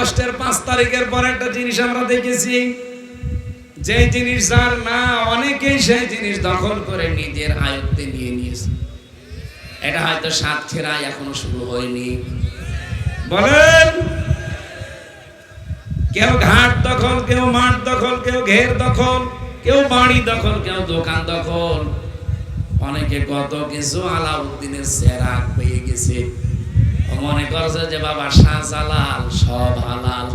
আগস্টের 5 তারিখের পর একটা জিনিস আমরা দেখেছি, যে জিনিস যার না অনেকেই সেই জিনিস দখল করে নিজের আয়ত্তে নিয়ে নিয়েছে। এটা হয়তো সাতক্ষীরায় এখনো শুরু হয়নি। বলেন, কেউ ঘাট দখল, কেউ মাঠ দখল, কেউ ঘের দখল, কেউ বাড়ি দখল, কেউ দোকান দখল, অনেকে কত কিছু আলাউদ্দিনের চেরাগ পেয়ে গেছে। মনে করছে যে বাবা শাহজালাল সব হালাল।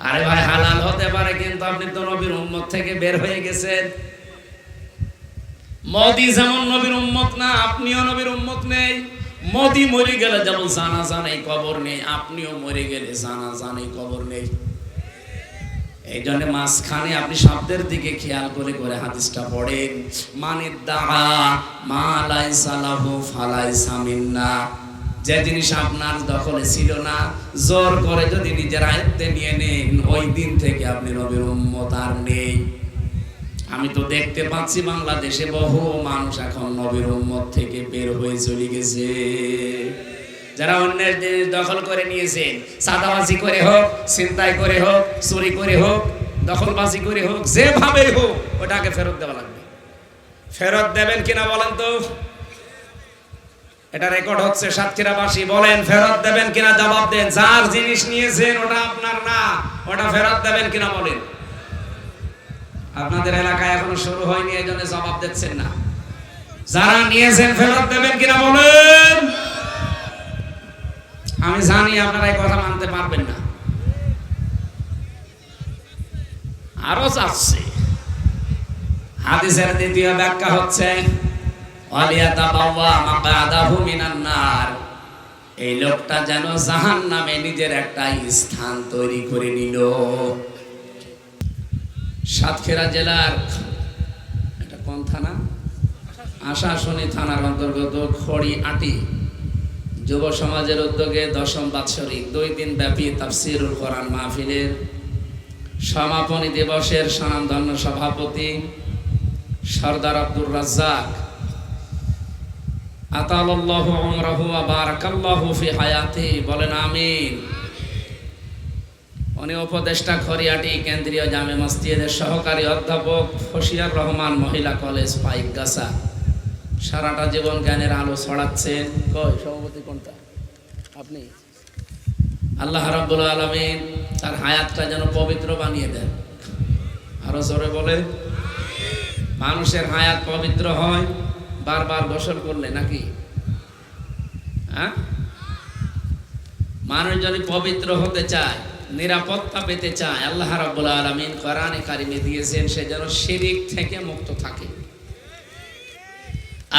আরে ভাই, হালাল হতে পারে, কিন্তু আপনি তো নবীর উম্মত থেকে বের হয়ে গেছেন। মোদি যেমন নবীর উম্মত না, আপনিও নবীর উম্মত নেই। মোদি মরে গেলে যেমন জানাজা নেই, কবর নেই, আপনিও মরে গেলে জানাজা নেই, কবর নেই। এই জন্য মাঝখানে আপনি শব্দের দিকে খেয়াল করে করে হাদিসটা পড়েন, মানে দাআ মা লাইসা লাহু ফালাইসা মিন্না। যে জিনিস আপনার দখলে ছিল না, জোর করে যদি নিজের আয়ত্তে নিয়ে নেন, ওই দিন থেকে আপনি নবীর উম্মত আর নেই। আমি তো দেখতে পাচ্ছি বাংলাদেশে বহু মানুষ এখন নবীর উম্মত থেকে বের হয়ে চলে গেছে। যারা অন্যের জিনিস দখল করে নিয়েছেন, সাদাবাজি করে হোক, ছিনতাই করে হোক, চুরি করে হোক, দখলবাজি করে হোক, যেভাবে হোক ওটাকে ফেরত দেওয়া লাগবে। ফেরত দেবেন কিনা বলেন তো? এটা রেকর্ড হচ্ছে, সাতক্ষীরাবাসী বলেন ফেরত দেবেন কিনা? জবাব দেন। যার জিনিস নিয়েছেন ওটা আপনার না, ওটা ফেরত দেবেন কিনা বলেন? আপনাদের এলাকায় এখনো শুরু হয়নি, এই জন্য জবাব দিচ্ছেন না। যারা নিয়েছেন ফেরত দেবেন কিনা বলেন? আমি জানি আপনারা এই কথা মানতে পারবেন না। আরো যাচ্ছে, হাদিসের দ্বিতীয় ব্যাখ্যা হচ্ছে ওয়ালিয়াতাবাওয়া মাকআদাহু মিনান নার। এই লোকটা যেন জাহান্নামে নিজের একটা স্থান তৈরি করে নিল। সাতক্ষীরা জেলার এটা কোন থানা? আশাশুনি থানার অন্তর্গত খড়িআটি যুব সমাজের উদ্যোগে 10ম বাৎসরিক 2 দিন ব্যাপী তাফসীরুল কোরআন মাহফিলের সমাপনী দিবসের স্বনামধন্য সভাপতি সরদার আব্দুর রাজ্জাক আতালাল্লাহু উমরাহু ওয়া বারাকাল্লাহু ফি হায়াতি, বলেন আমিন। উনি উপদেষ্টা খড়িআটি কেন্দ্রীয় জামে মসজিদের সহকারী অধ্যাপক, ফসিয়ার রহমান মহিলা কলেজ, পাইকগাছা। সারাটা জীবন জ্ঞানের আলো ছড়াচ্ছেন। কই সভাপতি কোনটা? আপনি। আল্লাহ রাব্বুল আলামিন তার হায়াতটা যেন পবিত্র বানিয়ে দেন। আরো জোরে বলে। মানুষের হায়াত পবিত্র হয় বারবার গোসল করলে নাকি? হ্যাঁ, মানুষ যদি পবিত্র হতে চায়, নিরাপত্তা পেতে চায়, আল্লাহ রাব্বুল আলামিন কোরআনে কারিমে দিয়েছেন সে যেন শিরক থেকে মুক্ত থাকে।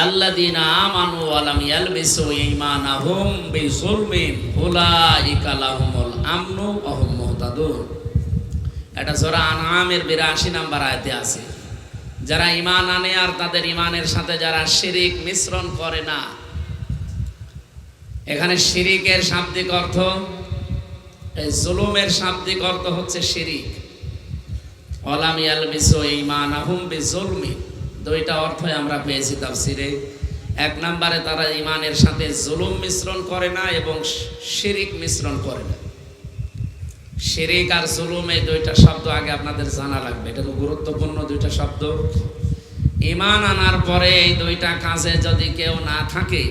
আল্লাযীনা আমানু ওয়া লাম ইয়ালবিসু ঈমানাহুম বিযুলমিন উলাইকা লাহুমুল আমনু ওয়া হুম মুহতাদুন। এটা সূরা আনআমের 82 নম্বর আয়াতে আছে। যারা ঈমান আনে আর তাদের ঈমানের সাথে যারা শিরক মিশ্রণ করে না। এখানে শিরকের শাব্দিক অর্থ, এই জুলুমের শাব্দিক অর্থ হচ্ছে শিরক। ওয়া লাম ইয়ালবিসু ঈমানাহুম বিযুলমিন, দুইটা অর্থই আমরা পেয়েছি তাফসিরে। 1 নম্বরে তারা ঈমানের সাথে জুলুম মিশ্রণ করে না এবং শিরক মিশ্রণ করে না। শিরক আর জুলুম এই দুইটা শব্দ আগে আপনাদের জানা লাগবে, এটা খুব গুরুত্বপূর্ণ দুইটা শব্দ। ঈমান আনার পরে এই দুইটা কাজে যদি কেউ না থাকে,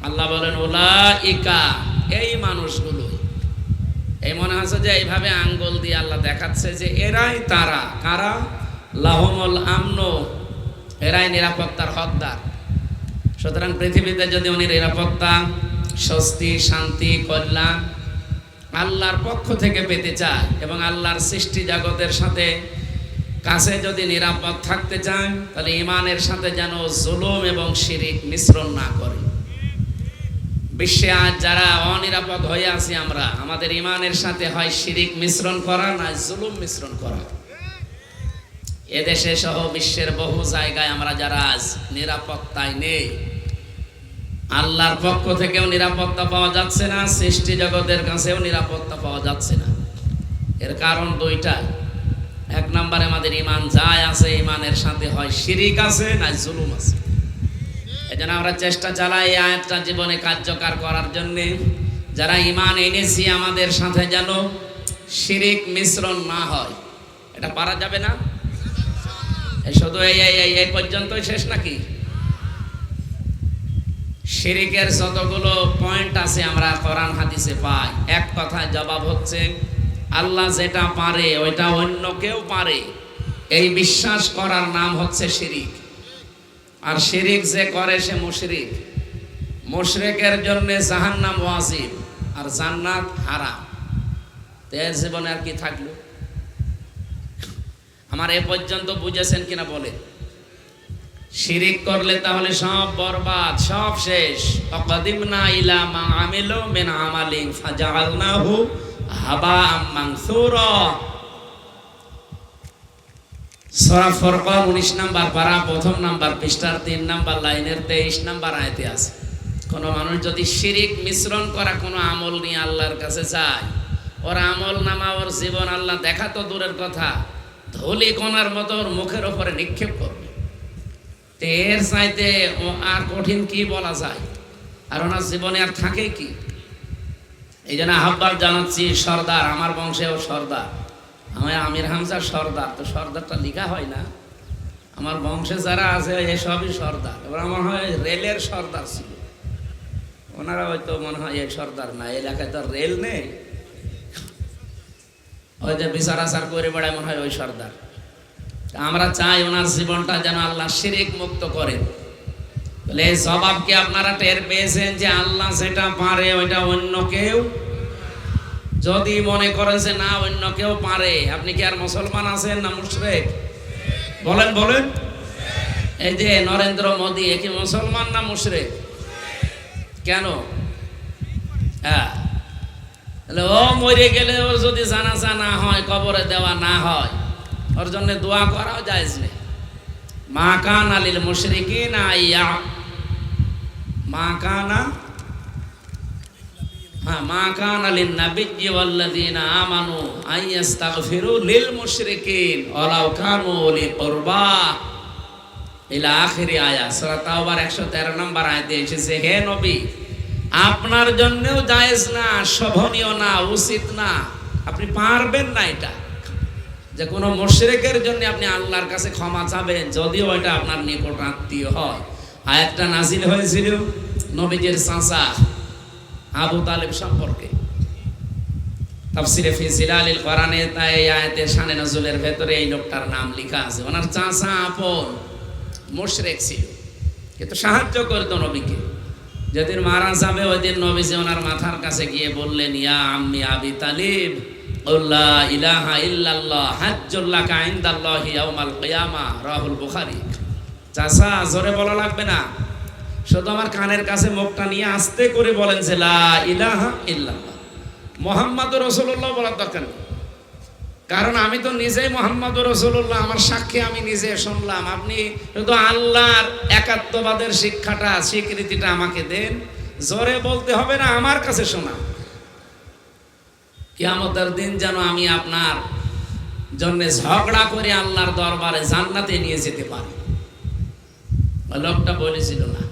আল্লাহ বলেন উলাইকা, এই মানুষগুলো, এই মনে হচ্ছে যে এইভাবে আঙ্গুল দিয়ে আল্লাহ দেখাচ্ছে যে এরাই তারা। কারা? লাহুমুল আমনু, এরাই নিরাপত্তার হকদার। সুতরাং পৃথিবীতে যদি উনি নিরাপত্তা, স্বস্তি, শান্তি, কল্যাণ আল্লাহর পক্ষ থেকে পেতে চায় এবং আল্লাহর সৃষ্টি জগতের সাথে কাছে যদি নিরাপদ থাকতে চায়, তাহলে ঈমানের সাথে যেন জুলুম এবং শিরক মিশ্রণ না করে। বিশ্বে আজ যারা অনিরাপদ হয়ে আছি আমরা, আমাদের ঈমানের সাথে হয় শিরক মিশ্রণ করা, না জুলুম মিশ্রণ করা। এদেশে সহ বিশ্বের বহু জায়গায় আমরা যারা আজ নিরাপত্তায় নেই, আল্লাহর পক্ষ থেকেও নিরাপত্তা পাওয়া যাচ্ছে না, সৃষ্টি জগতের কাছেও নিরাপত্তা পাওয়া যাচ্ছে না। এর কারণ দুইটা। 1 নম্বরে আমাদের ঈমান যায় আছে, ঈমানের সাথে হয় শিরক আছে, না জুলুম আছে। এজন্য আমরা চেষ্টা চালাই এই আয়াতটা জীবনে কার্যকর করার জন্য। যারা ঈমান এনেছি আমাদের সাথে যেন শিরিক মিশ্রণ না হয়। এটা পারা যাবে না? শুধু এই পর্যন্তই শেষ নাকি? শিরিকের যতগুলো পয়েন্ট আছে আমরা কোরআন হাদিসে পাই। এক কথায় জবাব হচ্ছে আল্লাহ যেটা পারে ওইটা অন্য কেউ পারে, এই বিশ্বাস করার নাম হচ্ছে শিরিক। আর শিরিক যে করে সে মুশরিক। মুশরিকের জন্য জাহান্নাম ওয়াজিব আর জান্নাত হারাম। এর জীবনে আর কি থাকলো? আমার এ পর্যন্ত বুঝেছেন কিনা বলে? শিরিক করলে তাহলে সব বরবাদ, সব শেষ। অকদিমনা ইলা মা আমিলু মিন আমালিন ফাজআলনাহু হাবাআম মানসুরা। সূরা ফুরকান 19 নাম্বার পারা, প্রথম নাম্বার পৃষ্ঠার 3 নাম্বার লাইনের 23 নাম্বার আয়াতে আছে, কোন মানুষ যদি শিরিক মিশ্রণ করা কোনো আমল নিয়ে আল্লাহর কাছে যায়, ওর আমল নামা, ওর জীবন আল্লাহ দেখা তো দূরের কথা, ধুলি কণার মতো ওর মুখের উপরে নিক্ষেপ করবে। এর চাইতে আর কঠিন কি বলা যায়? আর ওনার জীবনে আর থাকে কি? এই জন্য আহ্বান জানাচ্ছি, সর্দার, আমার বংশেও সর্দার, আমার আমির হামজা সর্দার। তো সর্দারটা লেখা হয় না, আমার বংশে যারা আছে এসবই সর্দার। এবার আমার হয় রেলের সর্দার ছিল, ওনারা হয়তো মনে হয় এই সর্দার না, এলাকায় তো রেল নেই, ওই যে বিচার আচার করে বেড়ায় মনে হয় ওই সর্দার। আমরা চাই ওনার জীবনটা যেন আল্লাহ শিরিক মুক্ত করেন। বলে এই জবাব কি আপনারা টের পেয়েছেন যে আল্লাহ যেটা পারে ওইটা অন্য কেউ? যদি মনে করেন যে না অন্য কেউ পারে, আপনি কি আর মুসলমান আছেন না মুশরিক? বলেন বলেন। এই যে নরেন্দ্র মোদী, এ কি মুসলমান না মুশরিক? কেন? হ্যাঁ, ও মরে গেলে ওর যদি জানাজা না হয়, কবরে দেওয়া না হয়, ওর জন্য দোয়া করাও জায়েজ নেই। মা কানা লিল মুশরিকিনা আইয়া মা কানা মা কানা লিন নাবিয়্যি ওয়াল্লাযীনা আমানু আইয়াস্তাগফিরু লিল মুশরিকিন ওয়ালাউ কানু উলি কুরবা ইলা আখিরি আয়াত। সূরা তাওবার 113 নম্বর আয়াতে এসেছে, হে নবী, আপনার জন্যও জায়েজ না, শোভনীয় না, উচিত না, আপনি পারবেন না এটা, যে কোনো মুশরিকের জন্য আপনি আল্লাহর কাছে ক্ষমা চাবেন, যদিও এটা আপনার নিকট আত্মীয় হয়। আয়াতটা নাজিল হয়েছিল নবীজির চাচা আবু তালেব সম্পর্কে। তাফসিরে ফি জিলালিল কোরআনে তাই এই আয়াতের শানে নজুলের ভেতরে এই লোকটার নাম লেখা আছে। ওনার চাচা আপন মুশরিক ছিল, কিন্তু সাহায্য করতো নবীকে। যেদিন মারা যাবে ওই দিন নবীজি ওনার মাথার কাছে গিয়ে বললেন, ইয়া আম্মি আবি তালিব লা ইলাহা ইল্লাল্লাহ হাজ্জুল্লাকা ইনদাল্লাহি ইয়াউমাল কিয়ামা, রাহুল বুখারী। চাচা, জোরে বলা লাগবে না, শুধু আমার কানের কাছে মুখটা নিয়ে আস্তে করে বলেন যে লা ইলাহা ইল্লাল্লাহ, মুহাম্মাদুর রাসূলুল্লাহ বলার দরকার নেই, কারণ আমি তো নিজেই মুহাম্মাদুর রাসূলুল্লাহ, আমার সাক্ষী আমি নিজে শুনলাম। আপনি শুধু আল্লাহর একাত্মবাদের শিক্ষাটা, স্বীকৃতিটা আমাকে দেন, জোরে বলতে হবে না, আমার কাছে শোনা। কিয়ামতের দিন যেন আমি আপনার জন্য ঝগড়া করে আল্লাহর দরবারে জান্নাতে নিয়ে যেতে পারি। লোকটা বলেছিল না,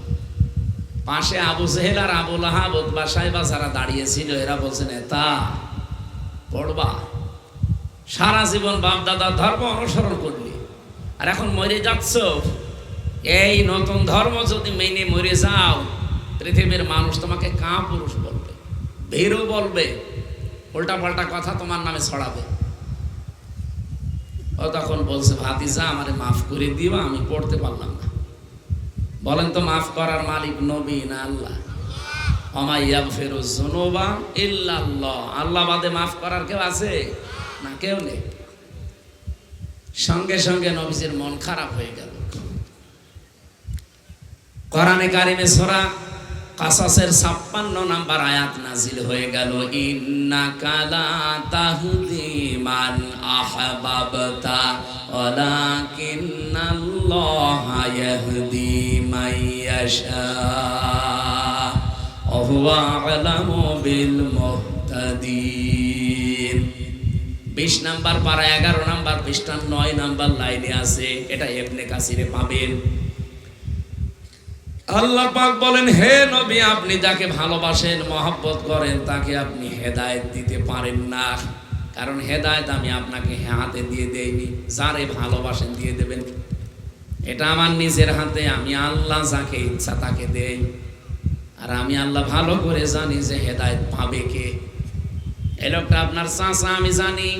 পাশে আবু জেহেল আর আবু লাহাব, উতবা সাইবা যারা দাঁড়িয়েছিল, এরা বলছেন তা পড়বা, সারা জীবন বাপ দাদার ধর্ম অনুসরণ করলি, আর এখন মরে যাচ্ছ, এই নতুন ধর্ম যদি মেনে মরে যাও, পৃথিবীর মানুষ তোমাকে কা পুরুষ বলবে, ভীরু বলবে, উল্টা পাল্টা কথা তোমার নামে ছড়াবে। ও তখন বলছে, ভাতিজা আমারে মাফ করে দিবা, আমি পড়তে পারলাম না। বলেন তো, মাফ করার মালিক নবী না আল্লাহ? ওমা ইয়াগফিরুয যুনুবা ইল্লাল্লাহ, আল্লাহ বাদে মাফ করার কেউ আছে না? কেউ নেই। সঙ্গে সঙ্গে নবীজির মন খারাপ হয়ে গেল। কোরআনে কারিমে সূরা কাসাসের 56 নাম্বার আয়াত নাজিল হয়ে গেল, ইন্নাকা লা তাহদি মান আহবাবতা ওয়ালাকিন্নাল্লাহা ইয়াহদি মান ইয়াশা ওয়া হুয়া আ'লামু বিল মুহতাদিন। 20 নাম্বার পারা 11 নাম্বার পৃষ্ঠা 9 নাম্বার লাইনে আছে, এটা ইবনে কাসিরে পাবেন। আল্লাহ পাক বলেন, হে নবী, আপনি যাকে ভালোবাসেন, মহব্বত করেন, তাকে আপনি হেদায়েত দিতে পারেন না। কারণ হেদায়েত আমি আপনাকে হাতে দিয়ে দেইনি, যারে ভালোবাসেন দিয়ে দেবেন। এটা আমার নিজের হাতে, আমি আল্লাহ যাকে ইচ্ছা তাকে দেই। আর আমি আল্লাহ ভালো করে জানি যে হেদায়েত পাবে কে। এই লোকটা আপনার চাচা, আমি জানি।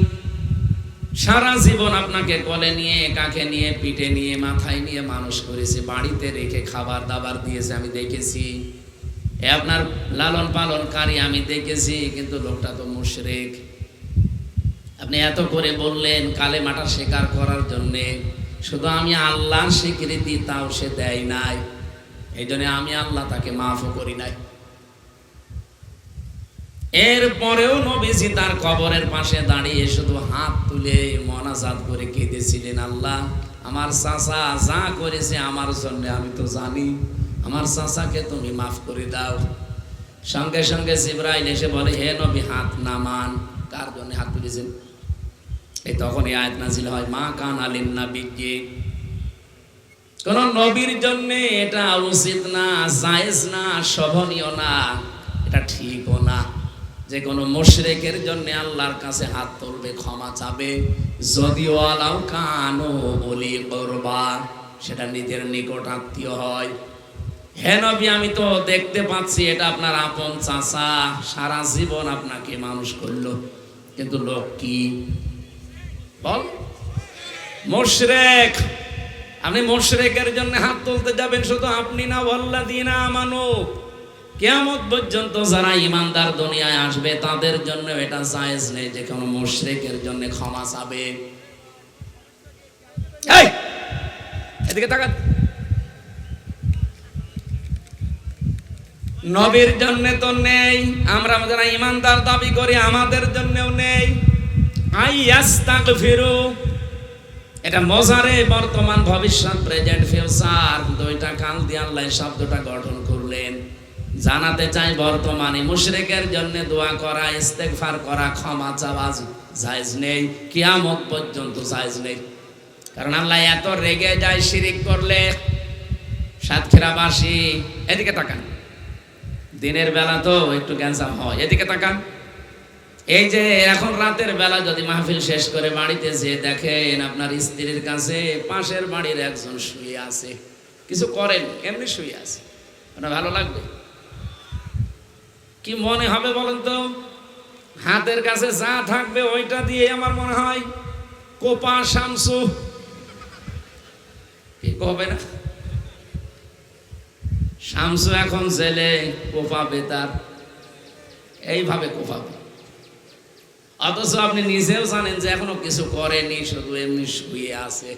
সারা জীবন আপনাকে কোলে নিয়ে, কাকে নিয়ে, পিঠে নিয়ে, মাথায় নিয়ে মানুষ করেছে, বাড়িতে রেখে খাবার দাবার দিয়েছে, আমি দেখেছি। আপনার লালন পালনকারী আমি দেখেছি। কিন্তু লোকটা তো মুশরিক। আপনি এত করে বললেন কালেমাটা স্বীকার করার জন্যে, শুধু আমি আল্লাহর স্বীকৃতি তাও সে দেয় নাই। এই জন্য আমি আল্লাহ তাকে মাফও করি নাই। এরপরেও নবীজি তার কবরের পাশে দাঁড়িয়ে শুধু হাত তুলে মোনাজাত করে কেঁদেছিলেন, আল্লাহ আমার চাচা যা করেছে আমার জন্য আমি তো জানি, আমার চাচাকে তুমি মাফ করে দাও। সঙ্গে সঙ্গে জিবরাইল এসে বলে, হে নবী হাত নামান। কার জন্য হাত তুলেছেন? এই তখন এই আয়াত নাজিল হয়, মা কান আলিন নাবিয়্যি, কোন নবীর জন্য এটা উচিত না, জায়েজ না, শোভনীয় না, এটা ঠিকও না যে কোনো মুশরিকের জন্য আল্লাহর কাছে হাত তুলবে, ক্ষমা চাবে, যদিও আলাউ কানু উলি কুরবা, সেটা নিজের নিকট আত্মীয় হয়। হে নবী, আমি তো দেখতে পাচ্ছি এটা আপনার আপন চাচা, সারা জীবন আপনাকে মানুষ করলো, কিন্তু লোক কি বল? মুশরিক। আপনি মুশরিকের জন্য হাত তুলতে যাবেন? শুধু আপনি না, ওয়াল্লাযিনা আমানু, কিয়ামত পর্যন্ত যারা ঈমানদার দুনিয়ায় আসবে তাদের জন্য এটা জায়েজ নেই যে কোনো মুশরিকের জন্য ক্ষমা চাবে। এই এদিকে তাকান। নবীর জন্য তো নেই, আমরা যারা ঈমানদার দাবি করি আমাদের জন্যও নেই। আইয়াস্তাগফিরু, এটা মজারে বর্তমান, ভবিষ্যৎ, প্রেজেন্ট, ফিউচার, দুইটা কাল দিয়ে আল্লাহ শব্দটা গঠন করলেন। জানাতে চাই বর্তমানে মুশরিকের জন্য দোয়া করা, ইস্তেগফার করা, ক্ষমা চাওয়া জায়েজ নেই, কিয়ামত পর্যন্ত জায়েজ নেই। কারণ আল্লাহ এত রেগে যায় শিরিক করলে। সাতক্ষীরাবাসী এদিকে তাকান, দিনের বেলা তো একটু গ্যাঞ্জাম হয়, এদিকে তাকান। এই যে এখন রাতের বেলা যদি মাহফিল শেষ করে বাড়িতে যেয়ে দেখেন আপনার স্ত্রীর কাছে পাশের বাড়ির একজন শুয়ে আছে, কিছু করেন, এমনি শুয়ে আছে, আপনার ভালো লাগবে? কি মনে হবে বলেন তো? হাতের কাছে যা থাকবে ওইটা দিয়ে আমার মনে হয় কোপা শামসু, কি হবে না? শামসু এখন জেলে, কোপা বেতার, এইভাবে কোপাবে। অথচ আপনি নিজেও জানেন যে এখনো কিছু করেনি, শুধু এমনি শুয়ে আছে।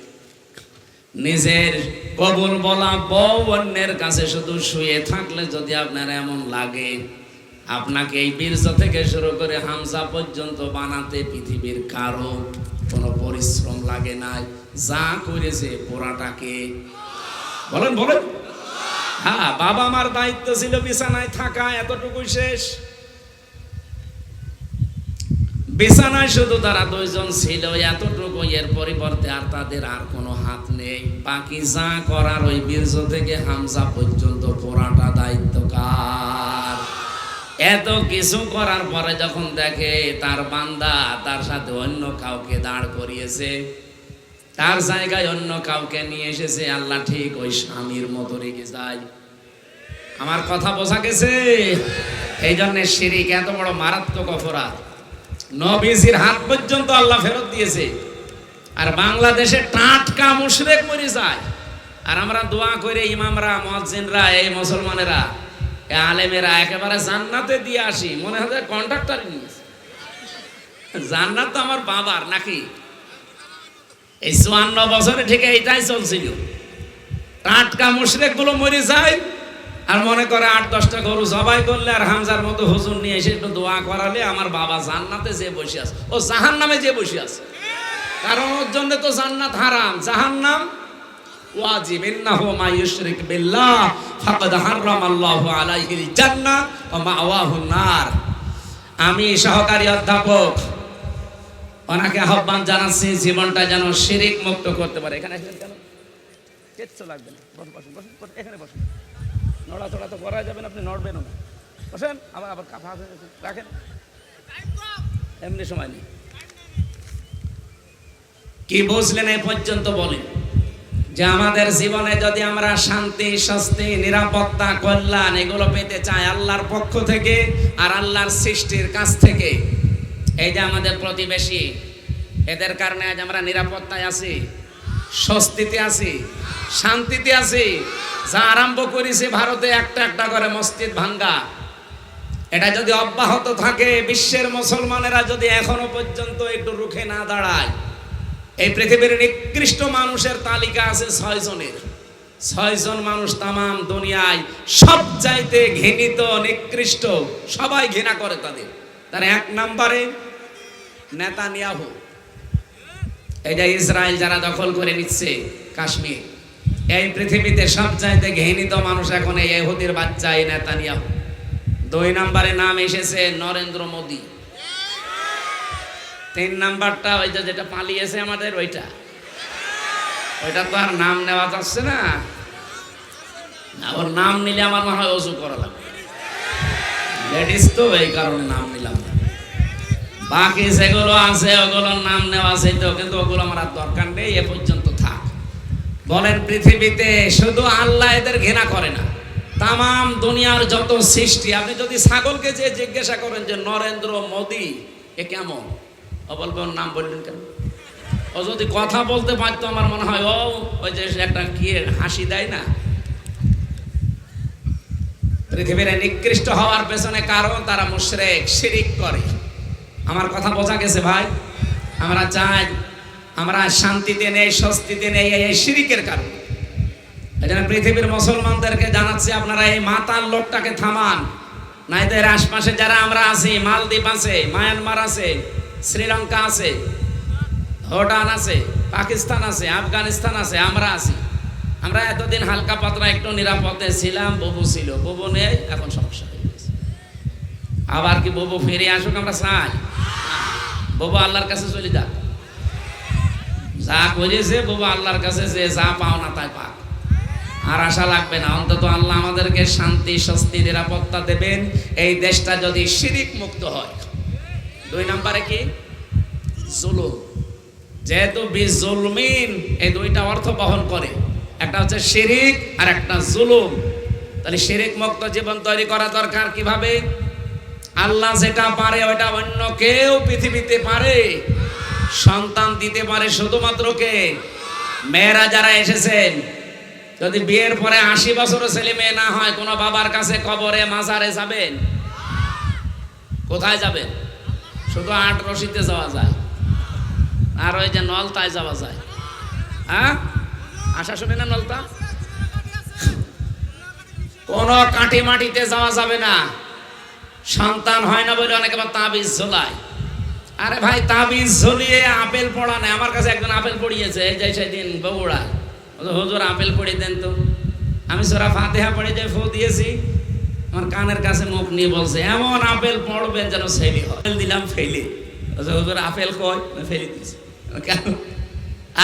নিজের কবর বলা বউ অন্যের কাছে শুধু শুয়ে থাকলে যদি আপনার এমন লাগে, আপনাকে এই বীর্য থেকে শুরু করে হামজা পর্যন্ত বানাতে পৃথিবীর কারো কোনো পরিশ্রম লাগে নাই। যা করেছে পোড়াটাকে বলেন বলেন। হ্যাঁ, বাবা মার দায়িত্ব ছিল বিছানায় থাকা, এতটুকুই শেষ। বিছানায় শুধু তারা দুইজন ছিল, এতটুকু, এর পরিবর্তে আর তাদের আর কোনো হাত নেই। বাকি যা করার ওই বীর্য থেকে হামজা পর্যন্ত পোড়াটা দায়িত্ব কার? এত কিছু করার পরে যখন দেখে তার বান্দা তার সাথে অন্য কাউকে দাঁড় করিয়েছে, তার জায়গায় অন্য কাউকে নিয়ে এসেছে, আল্লাহ ঠিক ওই স্বামীর মতো রেগে যায়। আমার কথা বোঝা গেছে? এই জন্য শিরিক এত বড় মারাত্মক অপরাধ। নবীজির হাত পর্যন্ত আল্লাহ ফেরত দিয়েছে, আর বাংলাদেশে টাটকা মুশরিক মরে যায়। আর আমরা দোয়া করে ইমামরা, মুয়াজ্জিনরা, এই মুসলমানেরা, এই আলেমেরা একেবারে জান্নাতে দিয়ে আসি, মনে হয় কন্ট্রাক্টর নিয়েছে। জান্নাত তো আমার বাবার নাকি? এই 54 বছরে ঠিক এইটাই চলছিল। টাটকা মুশরিক গুলো মরে যায়, আর মনে করে 8-10টা গরু জবাই করলে আর হামজার মতো হুজুর নিয়ে এসে একটু দোয়া করালে আমার বাবা জান্নাতে যে বসে আছে, ও জাহান্নামে যে বসে আছে। কারণ ওর জন্য তো জান্নাত হারাম, জাহান্নাম ওয়াজিব। ইন্নাহু মা ইউশরিক বিল্লাহ ফাকাদ হারামাল্লাহু আলাইহিল জান্নাহ ওয়া মাওয়াহুন নার। আমি সহকারী অধ্যাপক, ওনাকে আহ্বান জানাচ্ছি জীবনটা যেন শিরিক মুক্ত করতে পারে। এখানে কেন কিচ্ছু লাগবে না, বসুন বসুন বসুন, এখানে বসুন। নড়াচড়া তো করা যাবে না, আপনি নড়বেন না। বসেন, আবার আবার কাফা রাখেন, এমনি সময় নেই। কি বুঝলেন এই পর্যন্ত বলেন? যে আমাদের জীবনে যদি আমরা শান্তি, স্বস্তি, নিরাপত্তা, কল্যাণ এগুলো পেতে চাই আল্লাহর পক্ষ থেকে আর আল্লাহর সৃষ্টির কাছ থেকে, এই যে আমাদের প্রতিবেশী, এদের কারণে আজ আমরা নিরাপত্তায় আছি, স্বস্তিতে আছি, শান্তিতে আছি। যা আরম্ভ করেছে ভারতে একটা একটা করে মসজিদ ভাঙ্গা, এটা যদি অব্যাহত থাকে, বিশ্বের মুসলমানেরা যদি এখনো পর্যন্ত একটু রুখে না দাঁড়ায়, এই পৃথিবীর নিকৃষ্ট মানুষের তালিকা আছে 6 জনের। 6 জন মানুষ তামাম দুনিয়ায় সব চাইতে ঘৃণিত, নিকৃষ্ট, সবাই ঘৃণা করে তাদের। তার 1 নম্বরে নেতানিয়াহু। এই যে ইসরায়েল যারা দখল করে নিচ্ছে কাশ্মীর, এই পৃথিবীতে সব চাইতে ঘৃণিত মানুষ এখন এই ইহুদির বাচ্চা এই নেতানিয়াহু। 2 নম্বরে নাম এসেছে নরেন্দ্র মোদী। 3 নাম্বারটা ওই যে যেটা পালিয়েছে আমাদের, ওইটা তো আর নাম নেওয়া যাচ্ছে না। ওর নাম নিলে আমার মনে হয় অজু করা লাগবে, লেডিস তো, এই কারণে নাম নিলাম না। বাকি যেগুলো আছে ওগুলোর নাম নেওয়া আছে তো, কিন্তু ওগুলো আমার আর দরকার নেই, এ পর্যন্ত থাক। বলেন, পৃথিবীতে শুধু আল্লাহ এদের ঘৃণা করে না, তামাম দুনিয়ার যত সৃষ্টি, আপনি যদি ছাগলকে যে জিজ্ঞাসা করেন যে নরেন্দ্র মোদী এ কেমন, ও বলবে ওর নাম বললেন কেন? ও যদি কথা বলতে পারতো আমার মনে হয় ও ওই যে একটা কি হাসি দেয় না। পৃথিবীর নিকৃষ্ট হওয়ার পেছনে কারণ তারা মুশরিক, শিরিক করে। আমার কথা বোঝা গেছে ভাই? আমরা চাই আমরা শান্তিতে নেই, স্বস্তিতে নেই, এই শিরিকের কারণে। এজন্য পৃথিবীর মুসলমানদেরকে জানাচ্ছি, আপনারা এই মাতাল লোকটাকে থামান। নাইদের আশপাশে যারা আমরা আছি, মালদ্বীপ আছে, মায়ানমার আছে, শ্রীলঙ্কা আছে, ভুটান আছে, পাকিস্তান আছে, আফগানিস্তান আছে, আমরা আছি। আমরা এতদিন হালকা পাতলা একটু নিরাপদে ছিলাম, বুবু ছিল, বুবু নেই, এখন সমস্যা হয়ে গেছে। আবার কি বুবু ফিরে আসুক আমরা চাই? বুবু আল্লাহর কাছে চলে যাক, যা করেছে বুবু আল্লাহর কাছে, যে যা পাও না তাই পাক, আর আশা লাগবে না। অন্তত আল্লাহ আমাদেরকে শান্তি, স্বস্তি, নিরাপত্তা দেবেন এই দেশটা যদি শিরিক মুক্ত হয়। 2 নম্বরে কি? জুলুম। যেহেতু বিজুলমিন এই 2টা অর্থ বহন করে, একটা হচ্ছে শিরিক আর একটা জুলুম। তাহলে শিরিক মুক্ত জীবন তৈরি করা দরকার। কিভাবে? আল্লাহ যেটা পারে ওইটা অন্য কেউ পৃথিবীতে পারে। সন্তান দিতে পারে শুধুমাত্র কে? মেয়েরা যারা এসেছেন, যদি বিয়ের পরে 80 বছরও ছেলে মেয়ে না হয়, কোনো বাবার কাছে কবরে মাজারে যাবেন? কোথায় যাবেন? শুধু 8 রশিতে যাওয়া যায়, আর ওই যে নলতায় যাওয়া যায়। হ্যাঁ, আশা শুনে না? নলতা কোন কাঠি মাটিতে যাওয়া যাবে না। সন্তান হয় না বলে অনেকে আবার তাবিজ ঝোলায়। আরে ভাই, তাবিজ ঝুলিয়ে আপেল পড়া নেই। আমার কাছে একজন আপেল পড়িয়েছে, এই যে সেদিন বগুড়া, হুজুর আপেল পড়িয়ে দেন তো। আমি সূরা ফাতিহা পড়ে যে ফু দিয়েছি, আমার কানের কাছে মুখ নিয়ে বলছে এমন আপেল পড়বেন যেন সেলি হয়। দিলাম, ফেলি। হুজুর আপেল কয়? ফেলি দিয়েছি। কেন?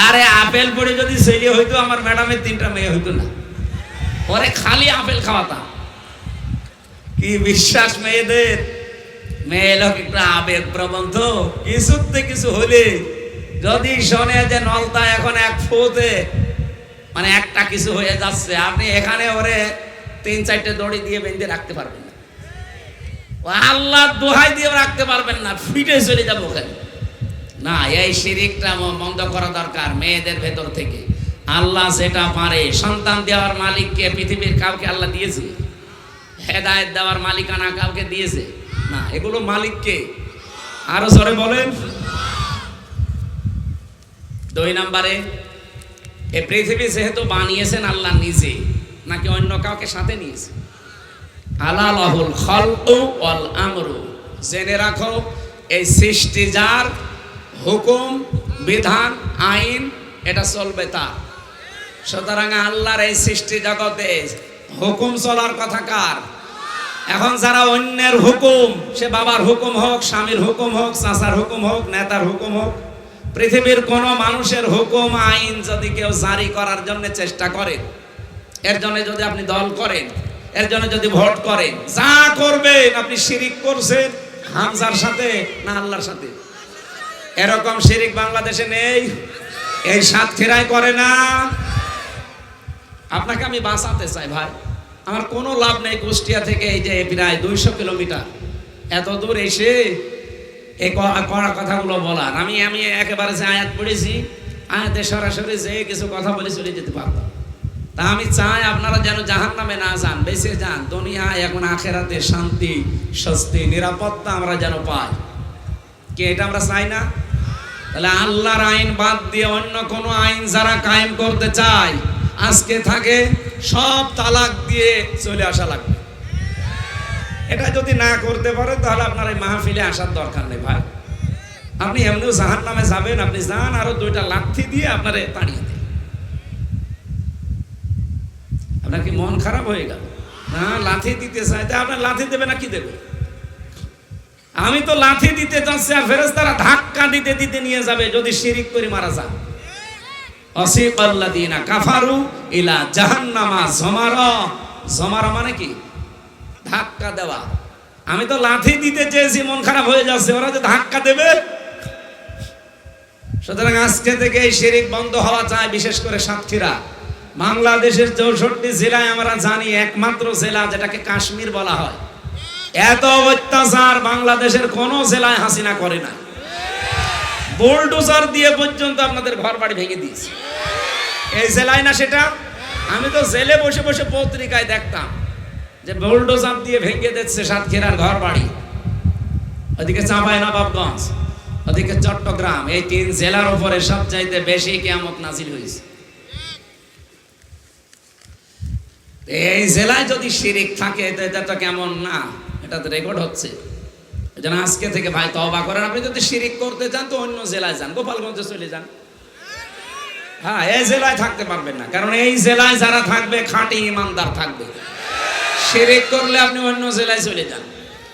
আরে আপেল পড়ে যদি সেলি হইতো, আমার ম্যাডামের 3টা মেয়ে হইতো না। পরে খালি আপেল খাওয়াতাম। কি বিশ্বাস মেয়েদের! মেয়ে লোক একটু আবেগ প্রবণ তো, কিছুতে কিছু হলে যদি শোনে যে নলতা এখন 1 ফুতে মানে একটা কিছু হয়ে যাচ্ছে, আপনি এখানে ওরে 3-4টে দড়ি দিয়ে বেঁধে রাখতে পারবেন না। আল্লাহর দোহাই দিয়ে রাখতে পারবেন না, ফিটে চলে যাবো ওখানে। না, এই শিরিকটা বন্ধ করা দরকার মেয়েদের ভেতর থেকে। আল্লাহ যেটা পারে, সন্তান দেওয়ার মালিককে পৃথিবীর কাউকে আল্লাহ দিয়েছে? হেদায়েত দেওয়ার মালিকানা কাউকে দিয়েছে? না, এগুলো মালিককে। আরো জোরে বলেন। 2 নম্বরে, এই পৃথিবী যেহেতু বানিয়েছেন আল্লাহ নিজে, নাকি অন্য কাউকে সাথে নিয়েছে? আলা লাহুল খালকু ওয়াল আমরু। জেনে রাখো, এই সৃষ্টি যার, হুকুম, বিধান, আইন এটা চলবে তার। সুতরাং আল্লাহর এই সৃষ্টি জগতে হুকুম চলার কথা কার? এখন যারা অন্যের হুকুম, সে বাবার হুকুম হোক, স্বামীর হুকুম হোক, চাচার হুকুম হোক, নেতার হুকুম হোক, পৃথিবীর কোন মানুষের হুকুম, আইন যদি কেউ জারি করার জন্য চেষ্টা করে, এর জন্য যদি আপনি দল করেন, এর জন্য যদি ভোট করেন, যা করবেন আপনি শিরিক করছেন হামজার সাথে না আল্লাহর সাথে? এরকম শিরিক বাংলাদেশে নেই, এই সাতক্ষীরায় করে না। আপনাকে আমি বাঁচাতে চাই ভাই, আমার কোনো লাভ নেই কুষ্টিয়া থেকে এই যে প্রায় 200 কিলোমিটার এত দূর এসে এই কড়া কথাগুলো বলার। আমি একেবারে যে আয়াত পড়েছি, আয়াতে সরাসরি যে কিছু কথা বলে চলে যেতে পারতাম। তা আমি চাই আপনারা যেন জাহান্নামে না যান, বেঁচে যান দুনিয়ায়, এখন আখেরাতে শান্তি, স্বস্তি, নিরাপত্তা আমরা যেন পাই। কি এটা আমরা চাই না? তাহলে আল্লাহর আইন বাদ দিয়ে অন্য কোনো আইন যারা কায়েম করতে চায়, আজকে থাকে সব তালাক দিয়ে চলে আসা লাগবে। এটা যদি না করতে পারে তাহলে আপনার এই মাহফিলে আসার দরকার নেই ভাই। আপনি এমনিও জাহান্নামে যাবেন, আপনি যান, আরো 2টা লাথি দিয়ে আপনারে তাড়িয়ে দেন। আপনার কি মন খারাপ হয়ে গেল? না, লাথি দিতে চাইতে আপনার লাথি দেবে না কি দেবে? আমি তো লাথি দিতে চাচ্ছি, আর ফেরেশতারা ধাক্কা দিতে দিতে নিয়ে যাবে যদি শিরিক করে মারা যায়। অসিকাল্লাযিনা কাফারু ইলা জাহান্নামা যমারা। যমারা মানে কি? ধাক্কা দেওয়া। আমি তো লাথি দিতে চেয়েছি, মন খারাপ হয়ে যাচ্ছে, ওরা যে ধাক্কা দেবে। সুতরাং আজকে থেকে এই শিরিক বন্ধ হওয়া চাই, বিশেষ করে সাতক্ষীরা। বাংলাদেশের 64 জেলায় আমরা জানি একমাত্র জেলা যেটাকে কাশ্মীর বলা হয়। এত অত্যাচার বাংলাদেশের কোন জেলায় হাসিনা করে না। বুলডোজার দিয়ে পর্যন্ত আপনাদের ঘর বাড়ি ভেঙে দিয়েছে। এই জেলায় না সেটা? আমি তো জেলে বসে বসে পত্রিকায় দেখতাম যে বুলডোজার দিয়ে ভেঙে দিচ্ছে সাতক্ষীরার ঘর বাড়ি। ওদিকে চাঁপাইনবাবগঞ্জ, ওদিকে চট্টগ্রাম, এই 3 জেলার উপরে সবচাইতে বেশি কিয়ামত নাজিল হয়েছে। এই জেলায় যদি শিরিক থাকে এটা কেমন না, এটা তো রেকর্ড হচ্ছে। এজন্য আজকে থেকে ভাই তওবা করেন। আপনি যদি শিরিক করতে চান তো অন্য জেলায় যান, গোপালগঞ্জে চলে যান। হ্যাঁ, এই জেলায় থাকতে পারবেন না, কারণ এই জেলায় যারা থাকবে খাঁটি ইমানদার থাকবে। শিরিক করলে আপনি অন্য জেলায় চলে যান,